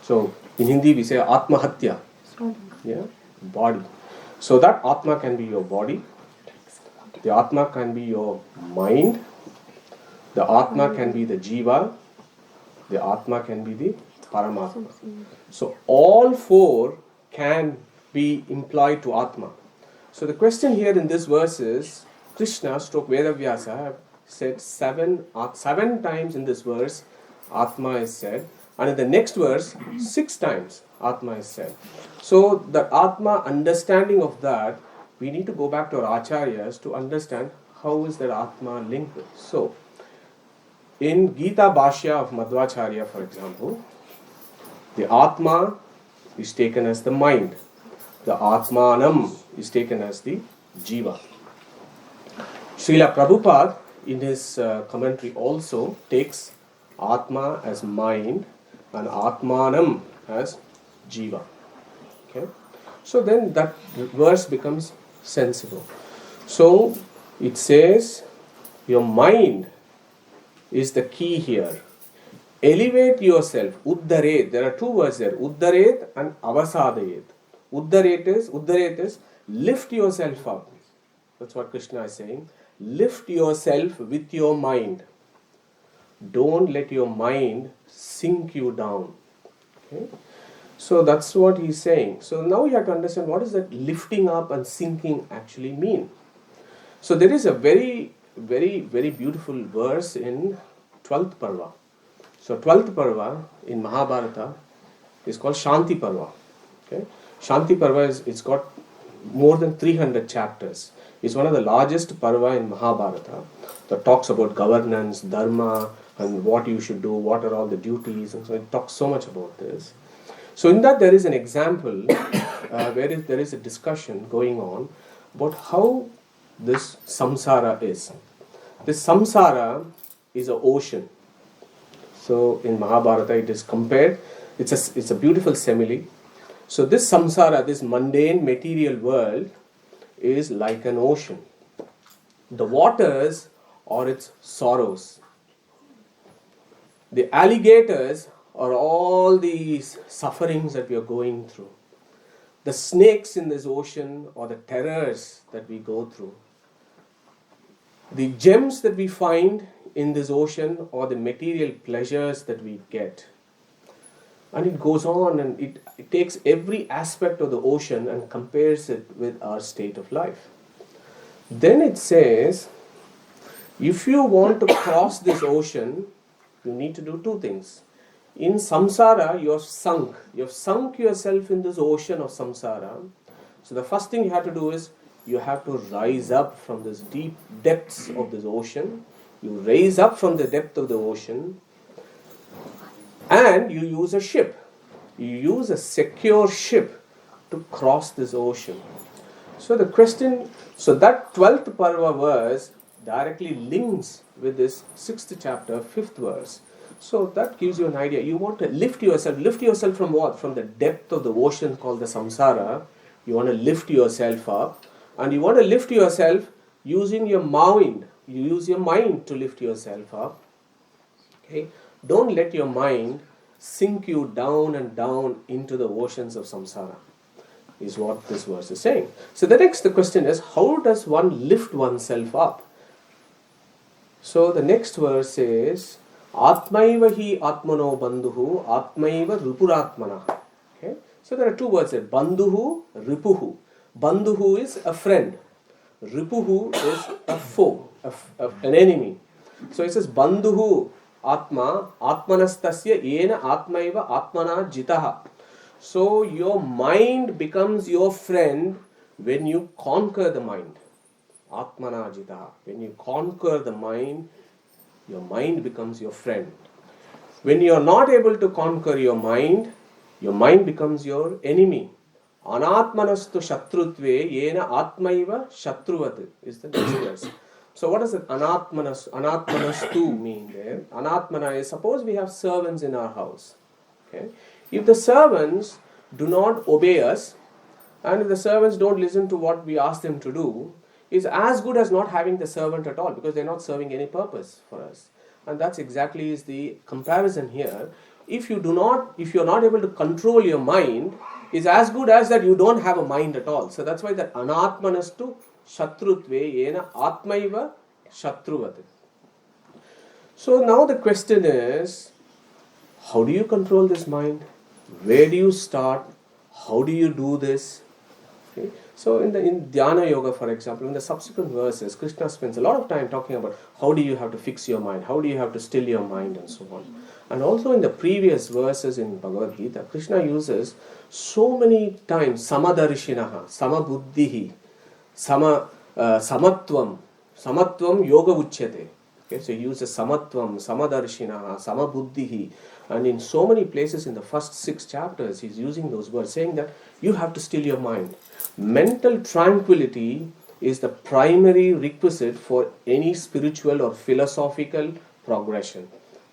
E: So in Hindi we say Atmahatya. Yeah, body. So that Atma can be your body. The Atma can be your mind. The Atma can be the Jiva. The Atma can be the Paramatma. So all 4 can be implied to Atma. So the question here in this verse is, Krishna stroke Vedavyasa have said 7 times in this verse Atma is said, and in the next verse 6 times Atma is said. So the Atma understanding of that, we need to go back to our Acharyas to understand how is that Atma linked with. So in Gita Bhashya of Madhvacharya, for example, the Atma is taken as the mind. The Atmanam is taken as the Jiva. Srila Prabhupada in his commentary also takes Atma as mind and Atmanam as Jiva. Okay? So then that verse becomes sensible. So it says your mind is the key here. Elevate yourself. Uddaret. There are 2 words there. Uddaret and avasadayet. Uddaret is lift yourself up. That's what Krishna is saying. lift yourself with your mind. Don't let your mind sink you down. Okay? So that's what he's saying. So now you have to understand what does that lifting up and sinking actually mean. So there is a very, very, very beautiful verse in 12th Parva. So 12th Parva in Mahabharata is called Shanti Parva. Okay? Shanti Parva it's got more than 300 chapters. It's one of the largest Parva in Mahabharata that talks about governance, dharma, and what you should do, what are all the duties, and so it talks so much about this. So in that there is an example where there is a discussion going on about how this samsara is. This samsara is an ocean. So in Mahabharata it is compared, it's a beautiful simile. So this samsara, this mundane material world is like an ocean. The waters are its sorrows. The alligators are all these sufferings that we are going through. The snakes in this ocean are the terrors that we go through. The gems that we find in this ocean are the material pleasures that we get. And it goes on and it takes every aspect of the ocean and compares it with our state of life. Then it says, if you want to cross this ocean, you need to do two things. In samsara, you have sunk yourself in this ocean of samsara. So the first thing you have to do is, you have to rise up from this deep depths of this ocean. You raise up from the depth of the ocean and you use a ship. You use a secure ship to cross this ocean. So the question, so that 12th Parva verse directly links with this 6th chapter, 5th verse. So that gives you an idea. You want to lift yourself from what? From the depth of the ocean called the samsara. You want to lift yourself up. And you want to lift yourself using your mind. You use your mind to lift yourself up. Okay? Don't let your mind sink you down and down into the oceans of samsara, is what this verse is saying. So the question is, how does one lift oneself up? So the next verse says, Atmaiva hi atmano bandhuhu, Atmaiva ripuratmana. Okay? So there are two words there, bandhuhu, ripuhu. Bandhuhu is a friend. Ripuhu is a foe, an enemy. So it says bandhuhu atma, atmanastasya yena atmaiva atmana jitaha. So your mind becomes your friend when you conquer the mind. Atmana jitaha. When you conquer the mind, your mind becomes your friend. When you are not able to conquer your mind becomes your enemy. Anatmanastu shatrutve yena atmaiva shatruvat is the next verse. So what does it anatmanastu mean there? Anatmana is, suppose we have servants in our house. Okay? If the servants do not obey us, and if the servants don't listen to what we ask them to do, is as good as not having the servant at all, because they're not serving any purpose for us. And that's exactly is the comparison here. If you're not able to control your mind, is as good as that you don't have a mind at all. So that's why that anatmanastu shatrutve yena atmaiva shatruvat. So now the question is, how do you control this mind? Where do you start? How do you do this? Okay. So in Dhyana Yoga, for example, in the subsequent verses, Krishna spends a lot of time talking about how do you have to fix your mind, how do you have to still your mind, and so on. And also in the previous verses in Bhagavad Gita, Krishna uses so many times samadarshinaha, samabuddhihi, samatvam yoga uchyate. Okay, so he uses samatvam, samadarshinaha, samabuddhihi, and in so many places in the first 6 chapters he's using those words, saying that you have to still your mind. Mental tranquility is the primary requisite for any spiritual or philosophical progression.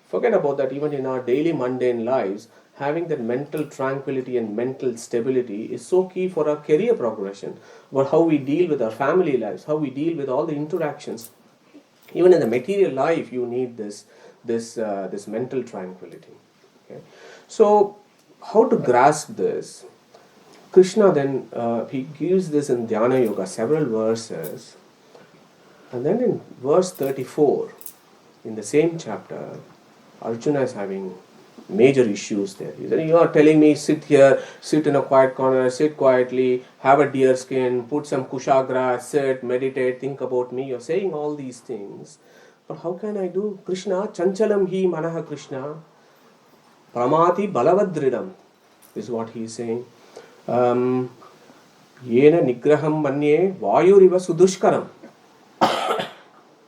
E: Forget about that. Even in our daily mundane lives, having that mental tranquility and mental stability is so key for our career progression, for how we deal with our family lives, how we deal with all the interactions. Even in the material life, you need this mental tranquility. Okay? So, how to grasp this? Krishna then, he gives this in Dhyana Yoga, several verses. And then in verse 34, in the same chapter, Arjuna is having major issues there. He said, you are telling me sit here, sit in a quiet corner, sit quietly, have a deer skin, put some kushagra, sit, meditate, think about me. You're saying all these things. But how can I do? Krishna, chanchalam hi manaha Krishna, pramati balavadridam is what he is saying. Yena nigraham manye vayuriva sudushkaram.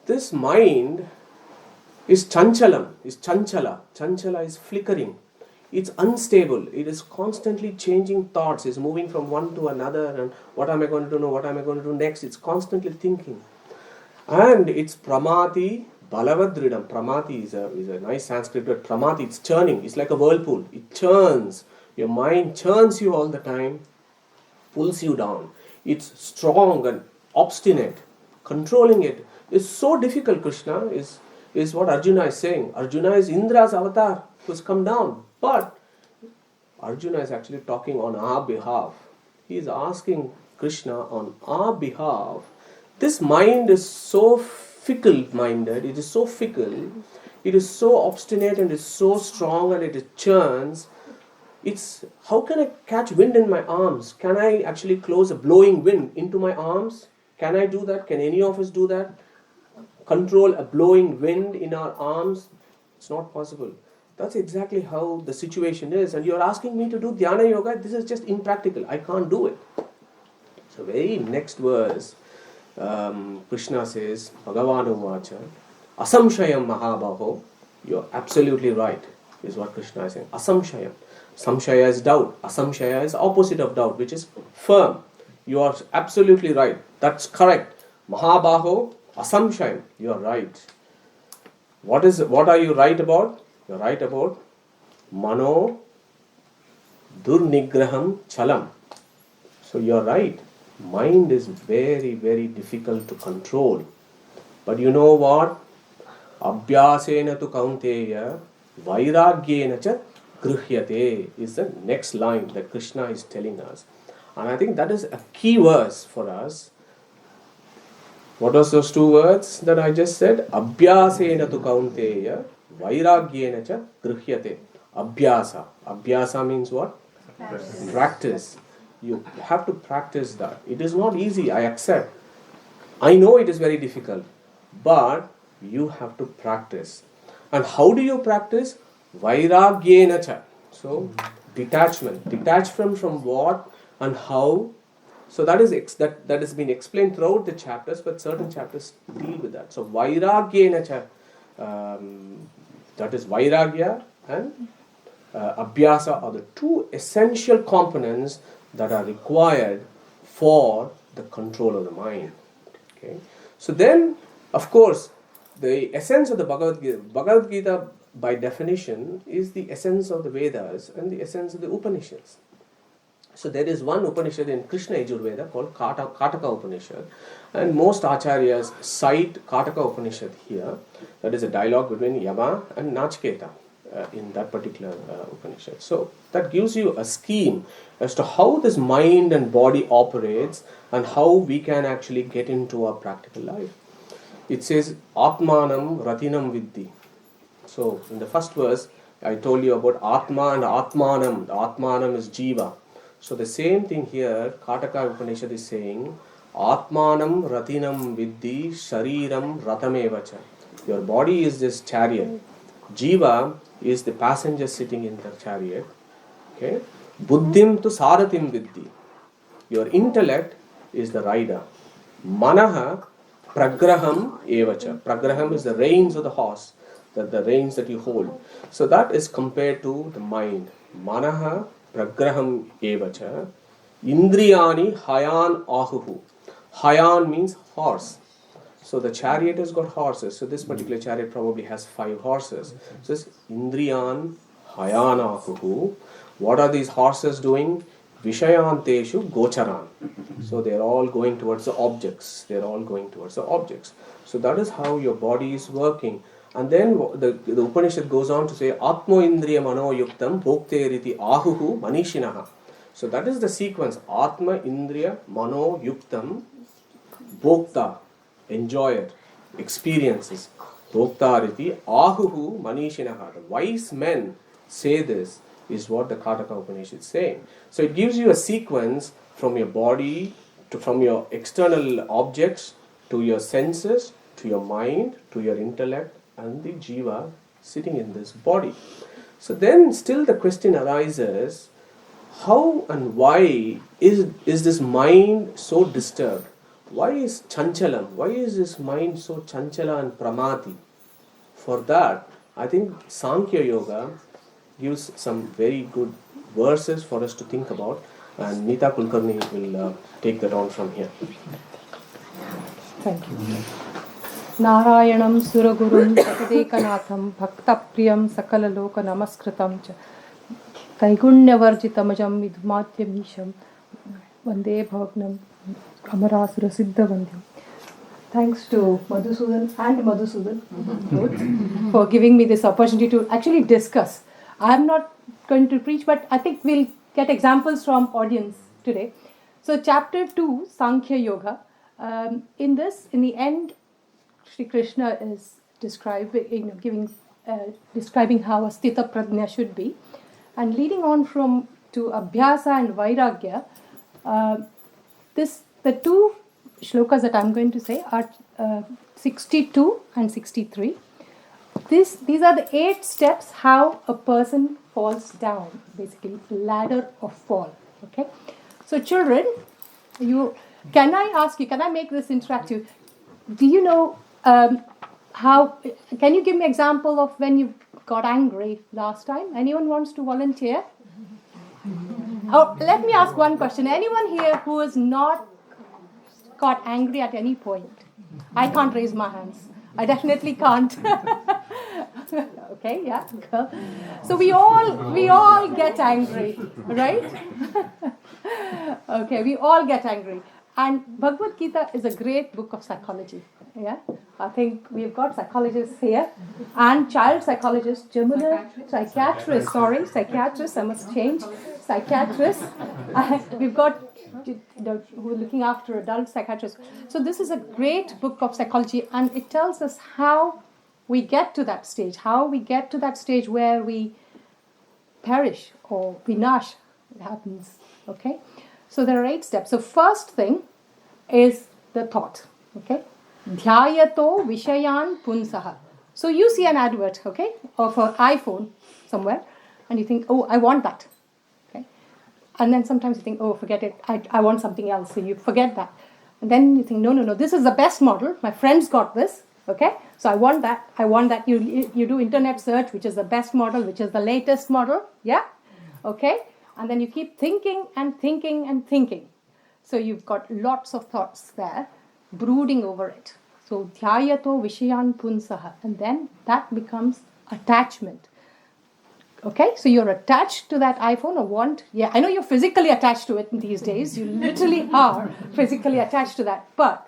E: This mind is chanchalam, is chanchala. Chanchala is flickering. It's unstable. It is constantly changing thoughts. It's moving from one to another. And what am I going to do? What am I going to do next? It's constantly thinking. And it's pramati balavadridam. Pramati is a nice Sanskrit word. Pramati, it's churning. It's like a whirlpool. It churns. Your mind churns you all the time, pulls you down. It's strong and obstinate. Controlling it is so difficult, Krishna, is what Arjuna is saying. Arjuna is Indra's avatar who's come down. But Arjuna is actually talking on our behalf. He is asking Krishna on our behalf. This mind is so fickle-minded. It is so fickle. It is so obstinate and it is so strong and it churns. It's how can I catch wind in my arms? Can I actually close a blowing wind into my arms? Can I do that? Can any of us do that? Control a blowing wind in our arms? It's not possible. That's exactly how the situation is. And you're asking me to do dhyana yoga? This is just impractical. I can't do it. So very next verse, Krishna says, Bhagavan Uvacha, Asamshayam Mahabaho. You're absolutely right, is what Krishna is saying. Asamshayam. Samshaya is doubt. Asamshaya is opposite of doubt, which is firm. You are absolutely right. That's correct. Mahabaho, Asamshayam. You are right. What are you right about? You're right about Mano Durnigraham Chalam. So you're right. Mind is very, very difficult to control. But you know what? Abhyasena tu kaunteya vairagyena cha grihyate is the next line that Krishna is telling us. And I think that is a key verse for us. What was those two words that I just said? Abhyasena tu kaunteya vairagyena cha grihyate. Abhyasa. Abhyasa means what? Practice. You have to practice that. It is not easy, I accept. I know it is very difficult. But you have to practice. And how do you practice? Vairagyena cha. So, detachment. Detachment from what and how. So that has been explained throughout the chapters, but certain chapters deal with that. So, vairagyena cha. That is vairagya and abhyasa are the two essential components that are required for the control of the mind. Okay. So then, of course, the essence of the Bhagavad Gita by definition is the essence of the Vedas and the essence of the Upanishads. So there is one Upanishad in Krishna Yajurveda called Kataka Upanishad, and most acharyas cite Kataka Upanishad here. That is a dialogue between Yama and Nachiketa in that particular Upanishad. So that gives you a scheme as to how this mind and body operates and how we can actually get into our practical life. It says, Atmanam Ratinam Vidhi. So, in the first verse, I told you about Atma and Atmanam. The Atmanam is Jiva. So, the same thing here, Kataka Upanishad is saying, Atmanam Ratinam Vidhi Shariram Ratamevacha. Your body is this chariot. Jiva is the passenger sitting in the chariot. Okay? Buddhim tu Saratim Vidhi. Your intellect is the rider. Manaha Pragraham evacha. Pragraham is the reins of the horse, the reins that you hold. So that is compared to the mind. Manaha Pragraham evacha. Indriyani hayan ahuhu. Hayan means horse. So the chariot has got horses. So this particular chariot probably has 5 horses. So it's Indriyan hayan ahuhu. What are these horses doing? Vishayanteshu gocharan. So they're all going towards the objects. So that is how your body is working. And then the Upanishad goes on to say, Atmo Indriya Mano Yuktam Bhokte Riti Ahuhu Manishinaha. So that is the sequence. Atma Indriya Mano Yuktam Bhokta. enjoyer, experiences. Bhoktariti ahuhu manishinaha. The wise men say this, is what the Kataka Upanishad is saying. So it gives you a sequence from your body, from your external objects, to your senses, to your mind, to your intellect, and the jiva sitting in this body. So then still the question arises, how and why is this mind so disturbed? Why is chanchalam? Why is this mind so chanchala and pramati? For that, I think Sankhya Yoga gives some very good verses for us to think about, and Neeta Kulkarni will take that on from here.
C: Thank you. Narayanam Suragurum Sakadekanatham Bhaktapriyam Sakalaloka Namaskritam Cha Kaiguണ്‍යवर्जितमजं Vidmatyamisham Vande Bhagnam Amarasura Siddhavandhyam. Thanks to Madhusudan and Madhusudan both for giving me this opportunity to actually discuss. I'm not going to preach, but I think we'll get examples from audience today. So chapter 2, Sankhya Yoga. In the end, Sri Krishna is describing, describing how a sthita prajna should be, and leading on to Abhyasa and Vairagya. The two shlokas that I'm going to say are 62 and 63. These are the 8 steps how a person falls down, basically ladder of fall. Okay, so children, can I make this interactive? Do you know how? Can you give me an example of when you got angry last time? Anyone wants to volunteer? Oh, let me ask one question. Anyone here who has not got angry at any point? I can't raise my hands. I definitely can't. Okay, yeah, girl. So we all get angry, right? Okay, we all get angry. And Bhagavad Gita is a great book of psychology. Yeah, I think we've got psychologists here and child psychologists, psychiatrists, I must change, psychiatrists. We've got who are looking after adult psychiatrists. So this is a great book of psychology, and it tells us how we get to that stage, where we perish or vinash happens. Okay, so there are 8 steps. So first thing is the thought. Okay, dhyayato vishayan punsaha. So you see an advert, okay, of an iPhone somewhere, and you think, oh, I want that. And then sometimes you think, oh, forget it, I want something else. So you forget that. And then you think, no, this is the best model. My friend's got this, okay? So I want that. You do internet search, which is the best model, which is the latest model, yeah? Okay? And then you keep thinking and thinking and thinking. So you've got lots of thoughts there, brooding over it. So dhyayato vishayan punsaha. And then that becomes attachment. Okay, so you're attached to that iPhone I know you're physically attached to it these days. You literally are physically attached to that. But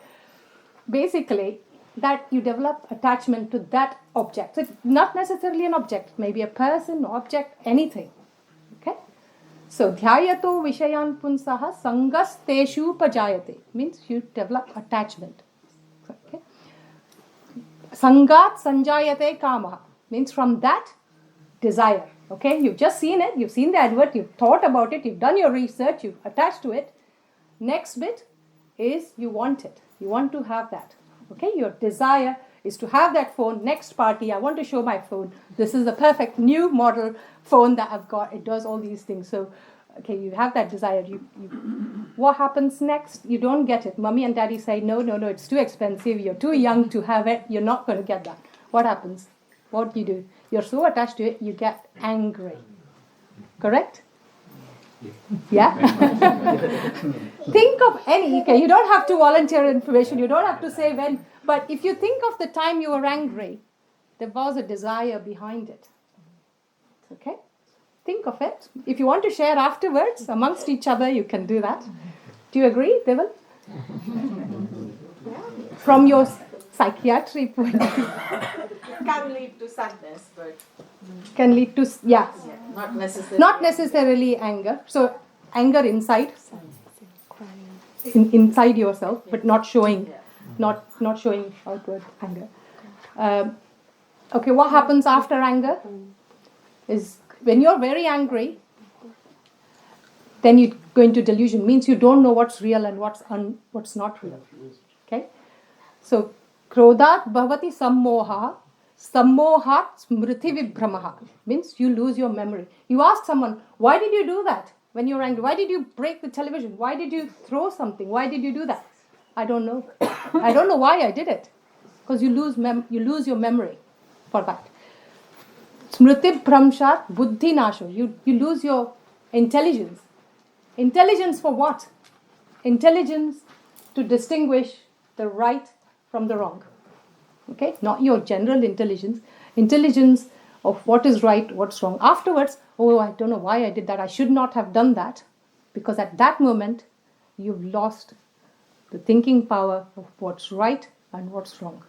C: basically, that you develop attachment to that object. So it's not necessarily an object, maybe a person, object, anything. Okay, so dhyayato vishayan punsaha sangas teshu pajayate means you develop attachment. Okay, sangat sanjayate kamaha means from that desire. Okay, you've just seen it, you've seen the advert, you've thought about it, you've done your research, you've attached to it. Next bit is you want it. You want to have that. Okay, your desire is to have that phone. Next party, I want to show my phone. This is the perfect new model phone that I've got. It does all these things. So, okay, you have that desire. What happens next? You don't get it. Mommy and daddy say, no, it's too expensive. You're too young to have it. You're not going to get that. What happens? What do you do? You're so attached to it, you get angry. Correct? Yeah? Think of any, okay, you don't have to volunteer information, you don't have to say when, but if you think of the time you were angry, there was a desire behind it. Okay? Think of it. If you want to share afterwards, amongst each other, you can do that. Do you agree, Devil? From your psychiatry point of view.
F: Can lead to sadness, but
C: can lead to
F: not
C: necessarily anger. So anger inside yourself, but not showing. not showing outward anger. Okay, what happens after anger is when you're very angry, then you go into delusion. Means you don't know what's real and what's not real. Okay, so krodhat bhavati sammoha, sammohat smriti vibhramaha. Means you lose your memory. You ask someone, why did you do that when you're angry? Why did you break the television? Why did you throw something? Why did you do that? I don't know. I don't know why I did it. Because you lose your memory for that. Smriti bhramshat buddhi nasho. You lose your intelligence. Intelligence for what? Intelligence to distinguish the right from the wrong. Okay? Not your general intelligence. Intelligence of what is right, what's wrong. Afterwards, oh, I don't know why I did that. I should not have done that. Because at that moment, you've lost the thinking power of what's right and what's wrong.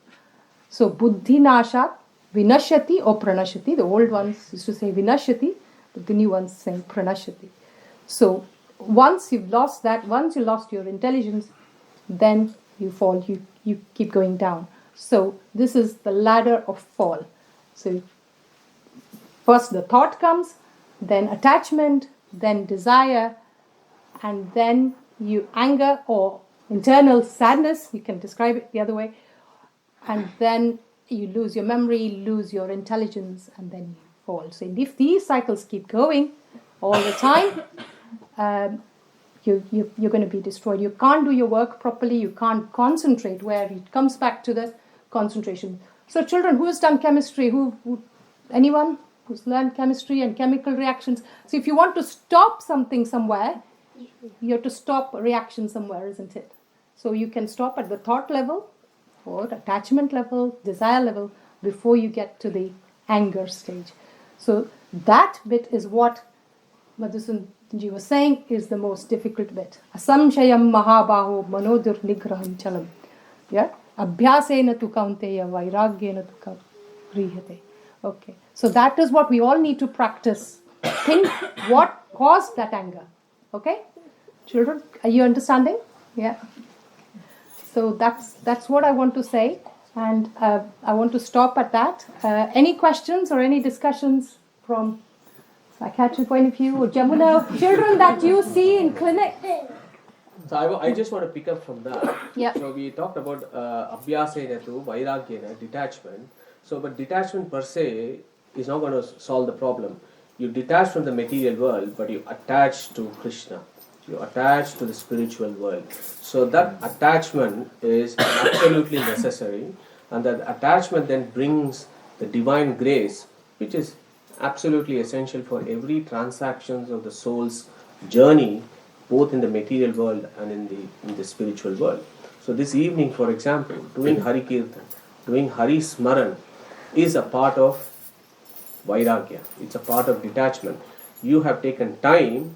C: So, buddhi nashat, vinashyati or pranashyati. The old ones used to say vinashyati, but the new ones saying pranashyati. So, once you've lost that, once you lost your intelligence, then you fall, you keep going down. So, this is the ladder of fall. So, first the thought comes, then attachment, then desire, and then you anger or internal sadness, you can describe it the other way, and then you lose your memory, lose your intelligence, and then you fall. So if these cycles keep going all the time, you're going to be destroyed. You can't do your work properly, you can't concentrate, where it comes back to the concentration. So children, who has done chemistry? Anyone who's learned chemistry and chemical reactions? So if you want to stop something somewhere, you have to stop a reaction somewhere, isn't it? So you can stop at the thought level or attachment level, desire level, before you get to the anger stage. So that bit is what Madhusudanji was saying is the most difficult bit. Asamshayam mahabaho manodur nigraham chalam. Yeah? Abhyasena tu kaunteya vairagyena tu grihate. Okay. So that is what we all need to practice. Think what caused that anger. Okay? Children, are you understanding? Yeah. So that's what I want to say, and I want to stop at that. Any questions or any discussions from psychiatric point of view, or Jamuna, children that you see in clinic?
E: So I just want to pick up from that.
C: Yeah.
E: So we talked about abhyasena tu, vairagyena, detachment. So but detachment per se is not going to solve the problem. You detach from the material world, but you attach to Krishna. You attach to the spiritual world. So that attachment is absolutely necessary, and that attachment then brings the divine grace, which is absolutely essential for every transactions of the soul's journey, both in the material world and in the spiritual world. So this evening, for example, doing Hari Kirtan, doing Hari Smaran is a part of Vairagya. It's a part of detachment. You have taken time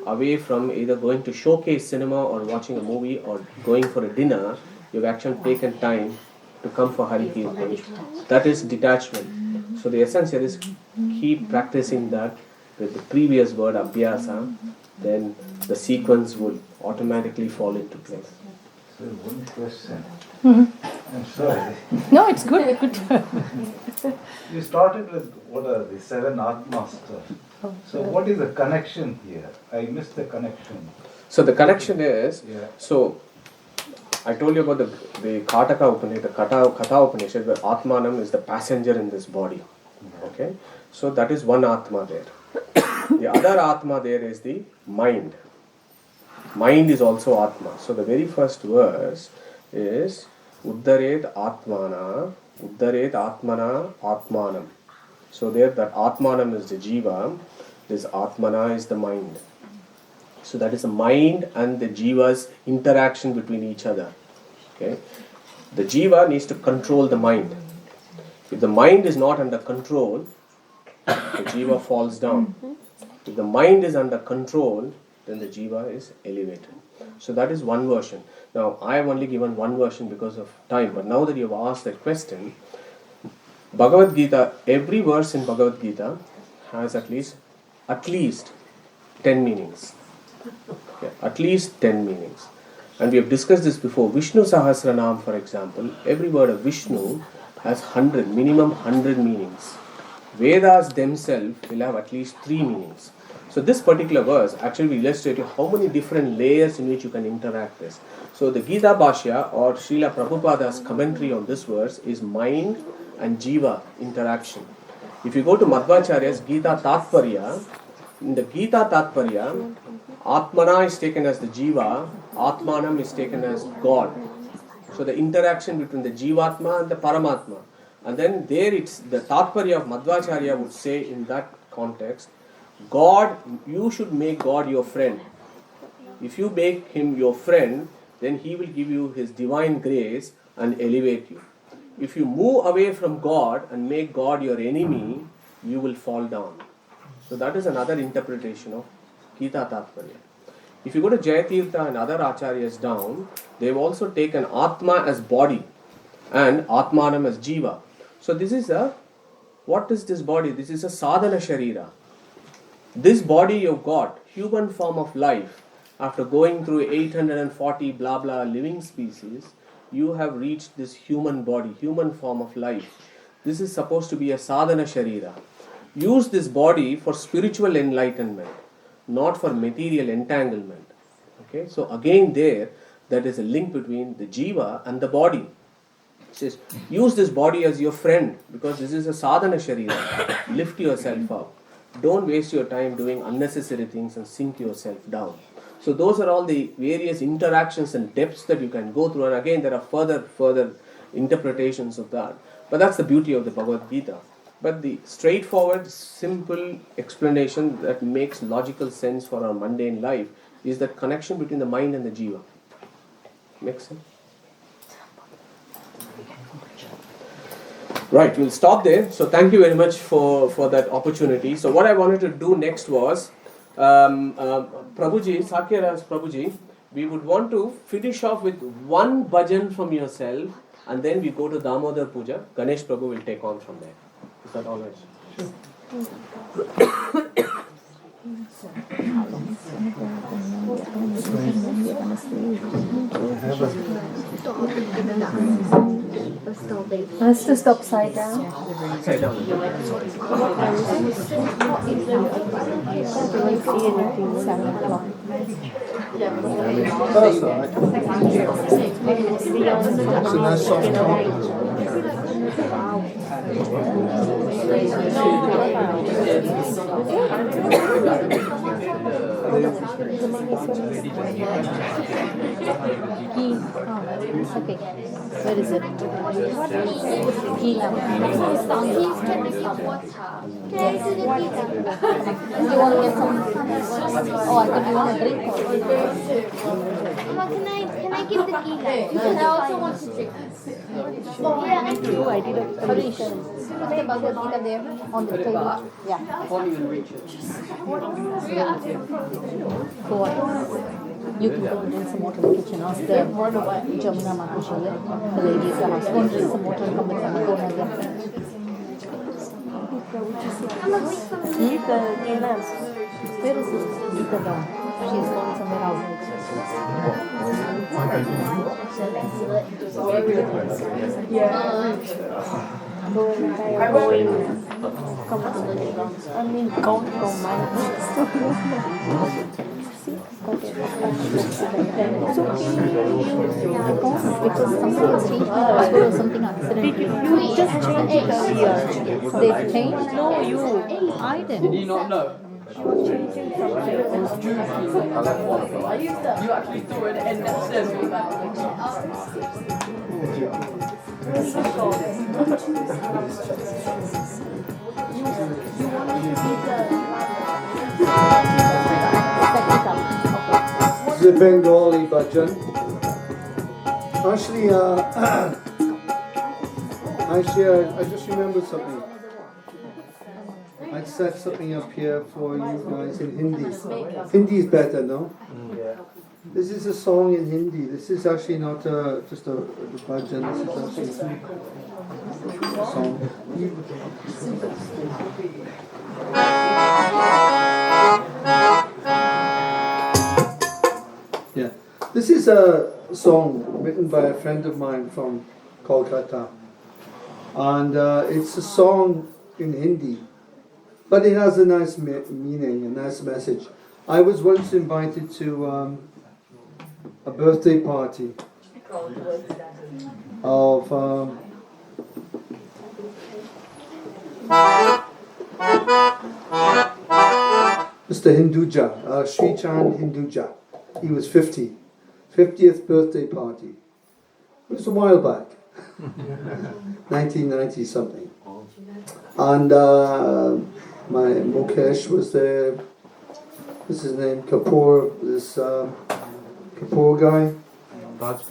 E: away from either going to showcase cinema or watching a movie or going for a dinner. You've actually taken time to come for Hari Kirtan. That is detachment. So the essence here is keep practicing that with the previous word abhyasa, then the sequence will automatically fall into place.
B: So one question.
C: Mm-hmm.
B: I'm sorry.
C: No, it's good. Good.
B: You started with what are the 7 Atmas stuff. So what is the connection here? I missed the connection.
E: So the connection is,
B: Yeah.
E: so I told you about the Kataka Upanishad, the Katha Upanishad, where Atmanam is the passenger in this body. Okay? So that is one Atma there. The other Atma there is the mind. Mind is also Atma. So the very first verse is Uddaret Atmana, Uddaret Atmana Atmanam. So there that Atmanam is the Jiva, this Atmana is the mind. So that is the mind and the Jiva's interaction between each other. Okay? The Jiva needs to control the mind. If the mind is not under control, the Jiva falls down. If the mind is under control, then the Jiva is elevated. So that is one version. Now I have only given one version because of time, but now that you have asked that question, Bhagavad Gita, every verse in Bhagavad Gita has at least 10 meanings. Okay, at least 10 meanings. And we have discussed this before. Vishnu Sahasranam, for example, every word of Vishnu has 100, minimum 100 meanings. Vedas themselves will have at least 3 meanings. So this particular verse actually will illustrate you how many different layers in which you can interact this. So the Gita Bhashya or Srila Prabhupada's commentary on this verse is mind and jiva interaction. If you go to Madhvacharya's Gita Tatparya, in the Gita Tatparya, Atmana is taken as the jiva, Atmanam is taken as God. So the interaction between the Jivatma and the Paramatma. And then there it's the Tatparya of Madhvacharya would say in that context, God, you should make God your friend. If you make Him your friend, then He will give you His divine grace and elevate you. If you move away from God and make God your enemy, you will fall down. So that is another interpretation of Gita Tatparya. If you go to Jayatirtha and other acharyas down, they have also taken Atma as body and Atmanam as Jiva. So this is what is this body? This is a sadhana sharira. This body you've got, human form of life, after going through 840 blah blah living species, you have reached this human body, human form of life. This is supposed to be a sadhana sharira. Use this body for spiritual enlightenment, not for material entanglement. Okay, so again that is a link between the jiva and the body. It says, use this body as your friend because this is a sadhana sharira. Lift yourself up. Don't waste your time doing unnecessary things and sink yourself down. So those are all the various interactions and depths that you can go through. And again, there are further interpretations of that. But that's the beauty of the Bhagavad Gita. But the straightforward, simple explanation that makes logical sense for our mundane life is that connection between the mind and the jiva. Makes sense? Right, we'll stop there. So thank you very much for that opportunity. So what I wanted to do next was, Prabhuji, Sakyaras Prabhuji, we would want to finish off with one bhajan from yourself and then we go to Damodhar Puja. Ganesh Prabhu will take on from there. Is that all right?
C: Let's just upside down.
E: Upside down.
D: That's a nice soft tone.
A: Okay, where is it? Gita. You want to get some? Oh, I thought you want a drink.
G: Can I give the key back? Because I also want to drink. Yeah, I do.
A: I did a Harish. Put the Bhagavad Gita there on the table. Yeah. Go on. You can go and drink some water in the kitchen. Ask the Jamuna Makusha, the lady of the house. Go and drink some water and come with them. Go ahead. Where is this Gita down? She's gone somewhere else. Because something was changed or something accidental. You just changed it earlier. They've changed? No, you. I didn't.
H: Did you not know? You actually threw it in that
D: This is a Bengali bhajan. Actually, I just remembered something. I set something up here for you guys in Hindi. Hindi is better, no?
B: Yeah.
D: This is a song in Hindi. This is actually not just a bhajan. This is actually a song. Yeah. This is is a song written by a friend of mine from Kolkata, and it's a song in Hindi, but it has a nice meaning, a nice message. I was once invited to a birthday party of Mr. Hinduja, Sri Chand Hinduja. He was 50. 50th birthday party. It was a while back. 1990 something. And my Mukesh was there. What's his name? Kapoor, this Kapoor guy. Raj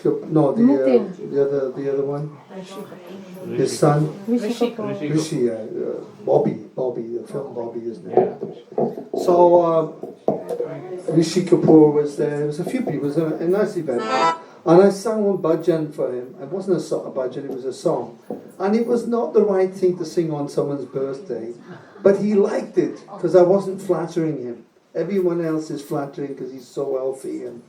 D: Kapoor. No, the other one. His son. Rishi, Bobby, the film Bobby, isn't it? So Rishi Kapoor was there. There was a few people. It was a nice event. And I sang one bhajan for him. It wasn't a bhajan, it was a song. And it was not the right thing to sing on someone's birthday. But he liked it because I wasn't flattering him. Everyone else is flattering because he's so wealthy. And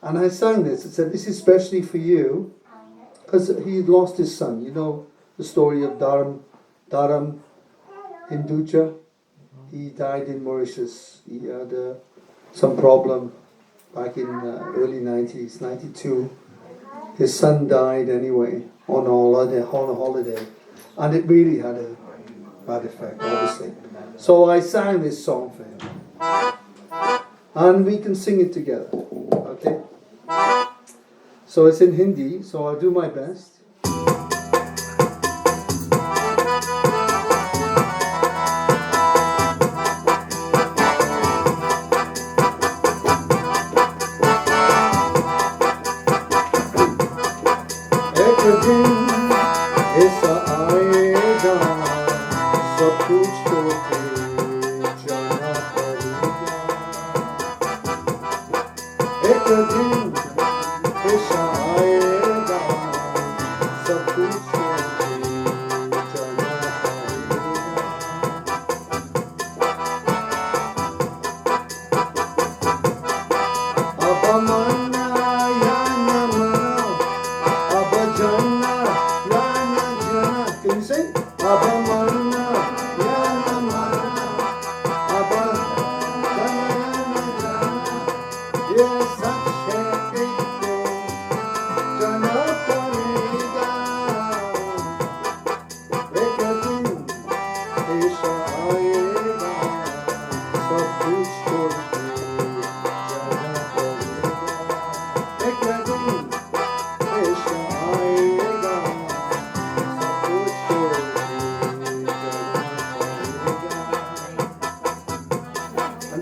D: I sang this. I said, this is especially for you because he lost his son. You know the story of Dharam Hinduja? He died in Mauritius. He had some problem back in early 90s, 92. His son died anyway on a holiday. And it really had a bad effect, obviously. So I sang this song for him. And we can sing it together. Okay? So it's in Hindi, so I'll do my best.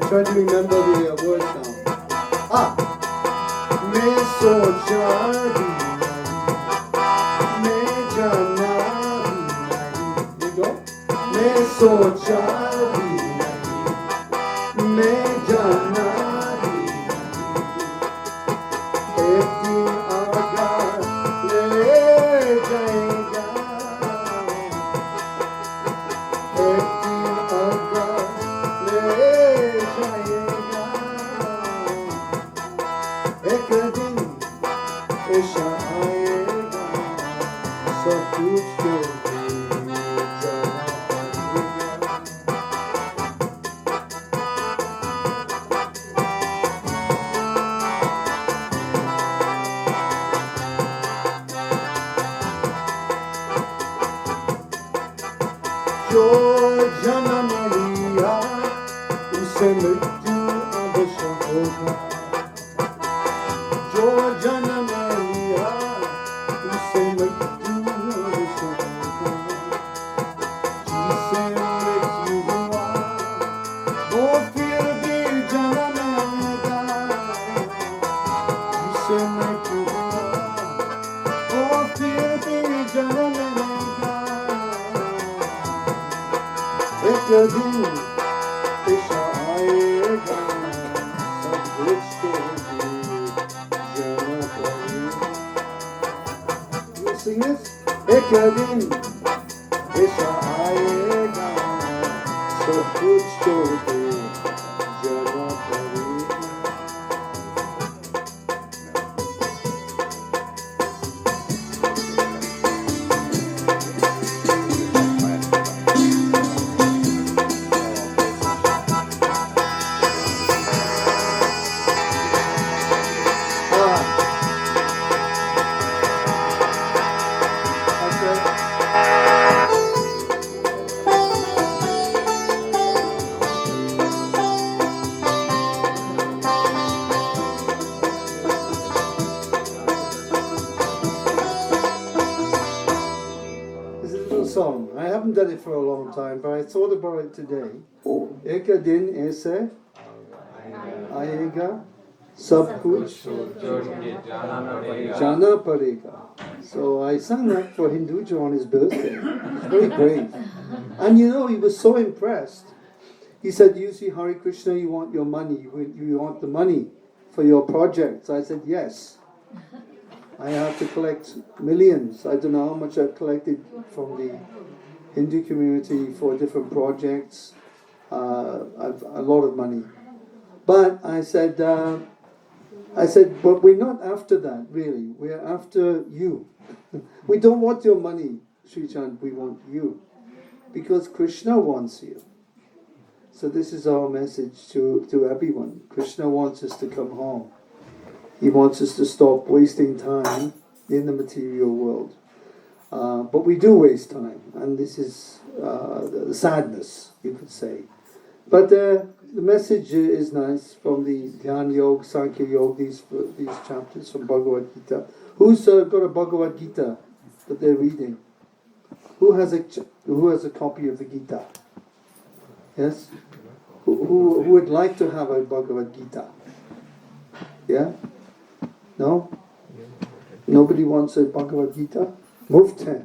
D: Try to remember the words now. मैं सोचा भी नहीं, मैं जाना भी नहीं. You go. मैं सोचा भी नहीं, मैं जाना भी नहीं. एक दिन आगा ले जाएगा. एक दिन आगा ले जाएगा. एक दिन ऐसा आएगा, सब कुछ छोड़ के जाना पड़ेगा. जो जन्म लिया उसे मृत्यु अवश्य होगा. जो जन्म लिया उसे मृत्यु अवश्य होगा. जिसे मृत्यु हुआ वो फिर भी जन्मेगा. जिसे मृत्यु हुआ वो फिर भी जन्मेगा. एक दिन ऐसा आएगा, सब कुछ छोड़ के जाना पड़ेगा. You sing this? एक दिन ऐसा आएगा, सब कुछ छोड़ के जाना पड़ेगा. It's a little song. I haven't done it for a long time, but I thought about it today. Eka din aise aayega sab kuch jana padega. So I sang that for Hinduja on his birthday. It's very brave. And you know, he was so impressed. He said, you see, Hare Krishna, you want your money. You want the money for your projects. I said, yes. I have to collect millions. I don't know how much I've collected from the Hindu community for different projects. I've a lot of money. But I said, but we're not after that, really. We're after you. We don't want your money, Sri Chand. We want you. Because Krishna wants you. So this is our message to everyone. Krishna wants us to come home. He wants us to stop wasting time in the material world. But we do waste time, and this is the sadness, you could say. But the message is nice from the Dhyan Yoga, Sankhya Yoga, these chapters from Bhagavad Gita. Who's got a Bhagavad Gita that they're reading? Who has a copy of the Gita? Yes? Who would like to have a Bhagavad Gita? Yeah? No? Nobody wants a Bhagavad Gita? Muft hai.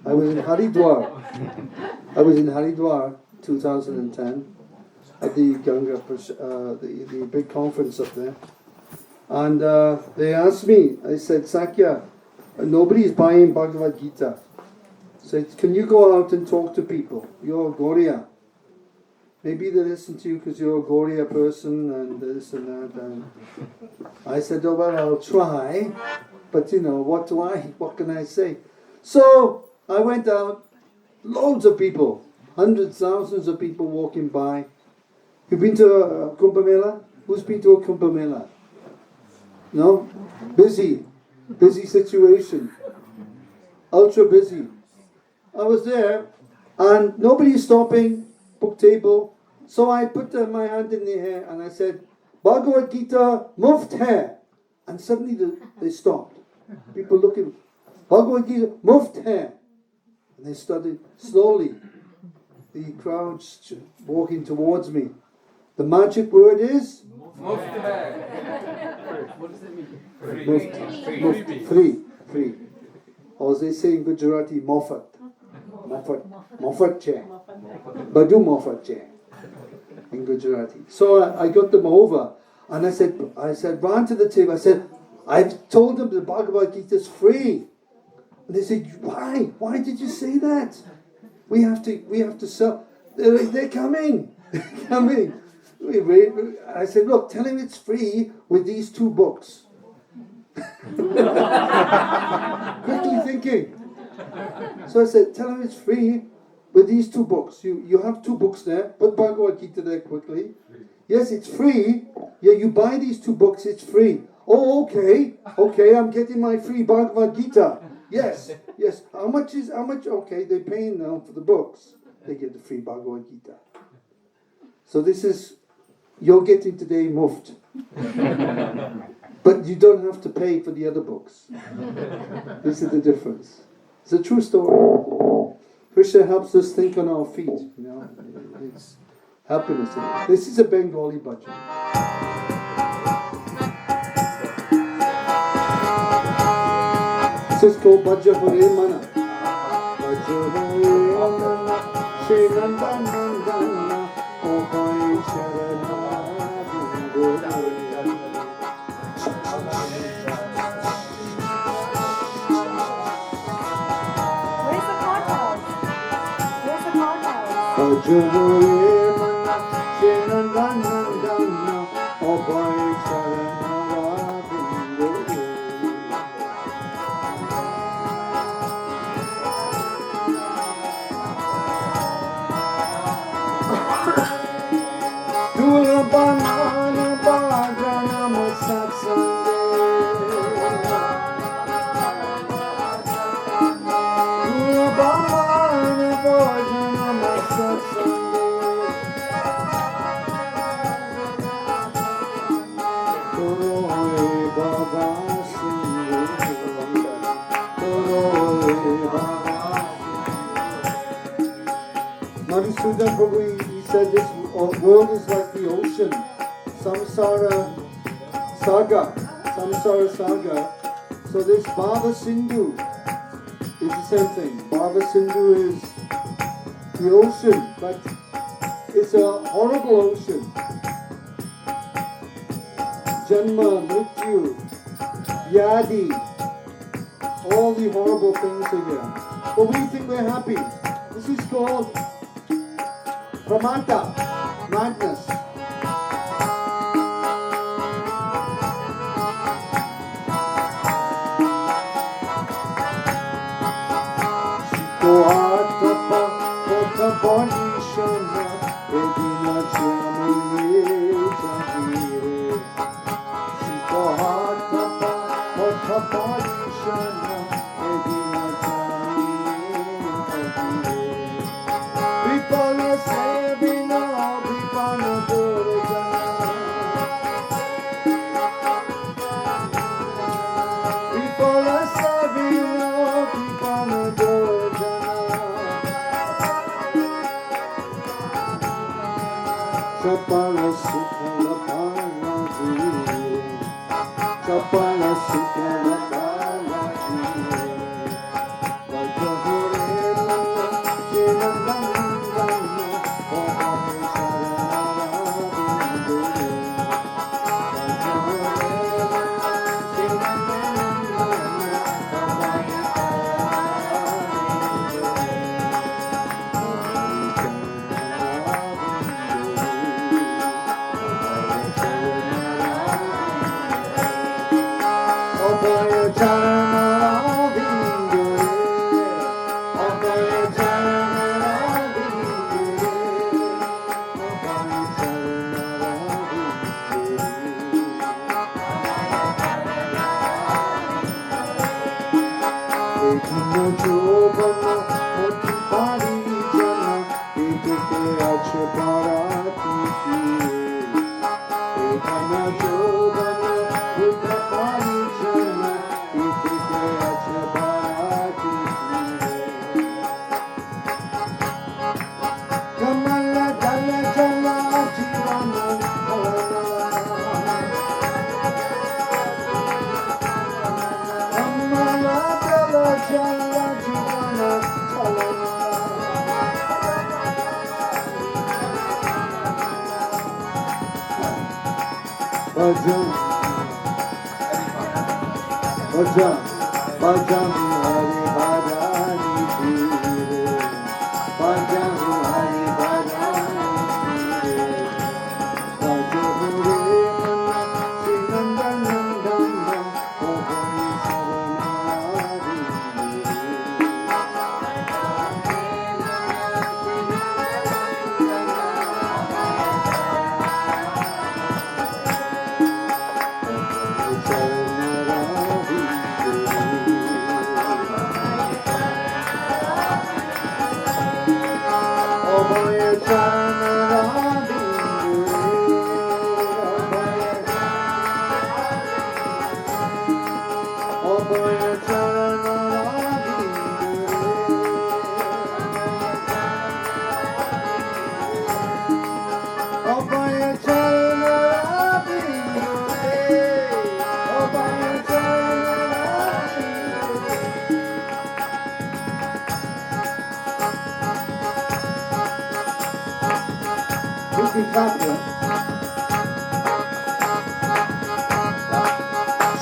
D: I was in Haridwar 2010 at the Ganga, the big conference up there. And they asked me, I said, Sakya, nobody is buying Bhagavad Gita. I said, can you go out and talk to people? You're a Gauriya. Maybe they listen to you because you're a Gauriya person and this and that. And I said, oh well, I'll try. But you know, what can I say? So I went out, loads of people, hundreds, thousands of people walking by. You've been to a Kumbh Mela? Who's been to a Kumbh Mela? No? Busy situation. Ultra busy. I was there and nobody's stopping, book table. So I put my hand in the air and I said, Bhagavad Gita Muft hai. And suddenly they stopped. People looking, Bhagavad Gita Muft hai. And they started slowly, the crowds walking towards me. The magic word is?
E: Muft hai. What does it mean?
D: Free. Or as they say in Gujarati, Mofat che. Badu Mofat che. In Gujarati. So I got them over and I said, run to the table. I said, I've told them the Bhagavad Gita is free. And they said, why? Why did you say that? We have to sell. They're coming. They're coming. I said, look, tell him it's free with these 2 books. Quickly thinking. So I said, tell him it's free with these 2 books. You have 2 books there. Put Bhagavad Gita there quickly. Yes, it's free. Yeah, you buy these 2 books, it's free. Oh, okay. Okay, I'm getting my free Bhagavad Gita. Yes. How much? Okay, they're paying now for the books. They get the free Bhagavad Gita. So this is, you're getting today muft. But you don't have to pay for the other books. This is the difference. It's a true story. Krishna helps us think on our feet. You know, it's helping us. This is a Bengali bhajan. This is called Bhaja Hare Mana. Bhaja Hare Mana, Shri Nanda Nandana, Obai Sharana Bindu. Bhaja Hare Mana, Shri Nanda Nandana, Obai Sharana Bindu. Dura Banana Bhajanam Satsang. Madhusudan Prabhu, he said this world is like the ocean. Samsara Saga. So this Bhava Sindhu is the same thing. Bhava Sindhu is the ocean, but it's a horrible ocean. Janma, Mrityu, Yadi, all the horrible things are here. But we think we're happy. This is called Pramata, madness. Sikohatapa, Kotabonishana, Edina Chamile Chamire. Sikohatapa, Kotabonishana, Edina Chamile Chamire. Vipana Sevina, Vipana Durjana. Vipana Sevina, Vipana Durjana. Chapala Sukhala Balaji. Chapala Sukhala Balaji. Vajahore Mana Jinandana Ohame Sharanavindhu. Vajahore Mana Jinandana Ohame Abhaya Charanavindu. Abhaya Charanavindu. Abhaya Charanavindu. Ekino Jobana Moti Parijana Ekite Ache Parati Ekana Jobana Moti Parijana Ekite Ache Parati Kamala Dala Jala Jivana Kamala Dala Jala Jivana Bhajan, Bhajan, Bhajan Hari Bhajani Pire. Bhajan Hari Bhajani Pire. Bhajan Hare Mana Srinandanandana Ohai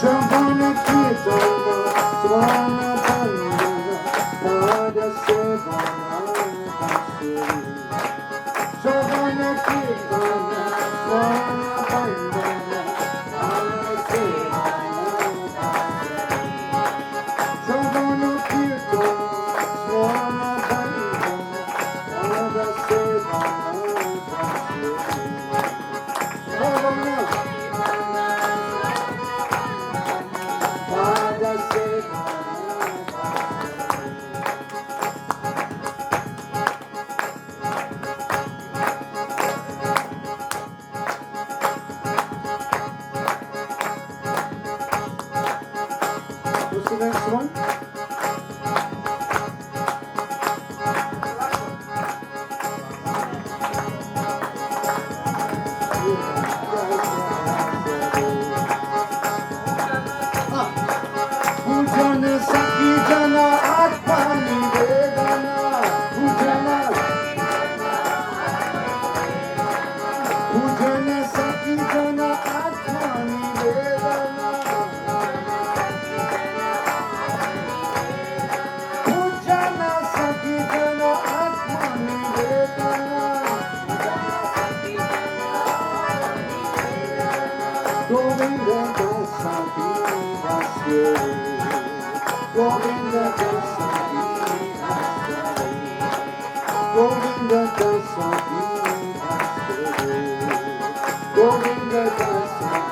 D: Shavana Kirtana Swana Bandana Pada Sevana Shavana Kirtana Swana Bandana Pada Sevana Shavana Kirtana Swana Bandana Pada Sevana Govinda dasa Govinda dasa Govinda dasa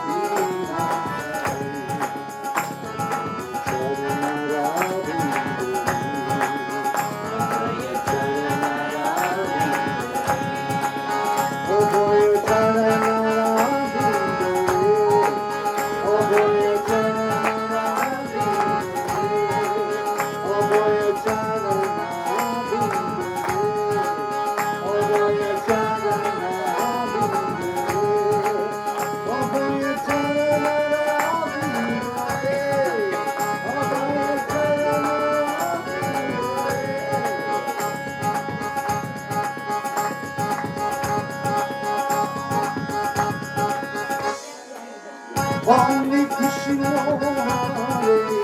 D: Hare Krishna, Hare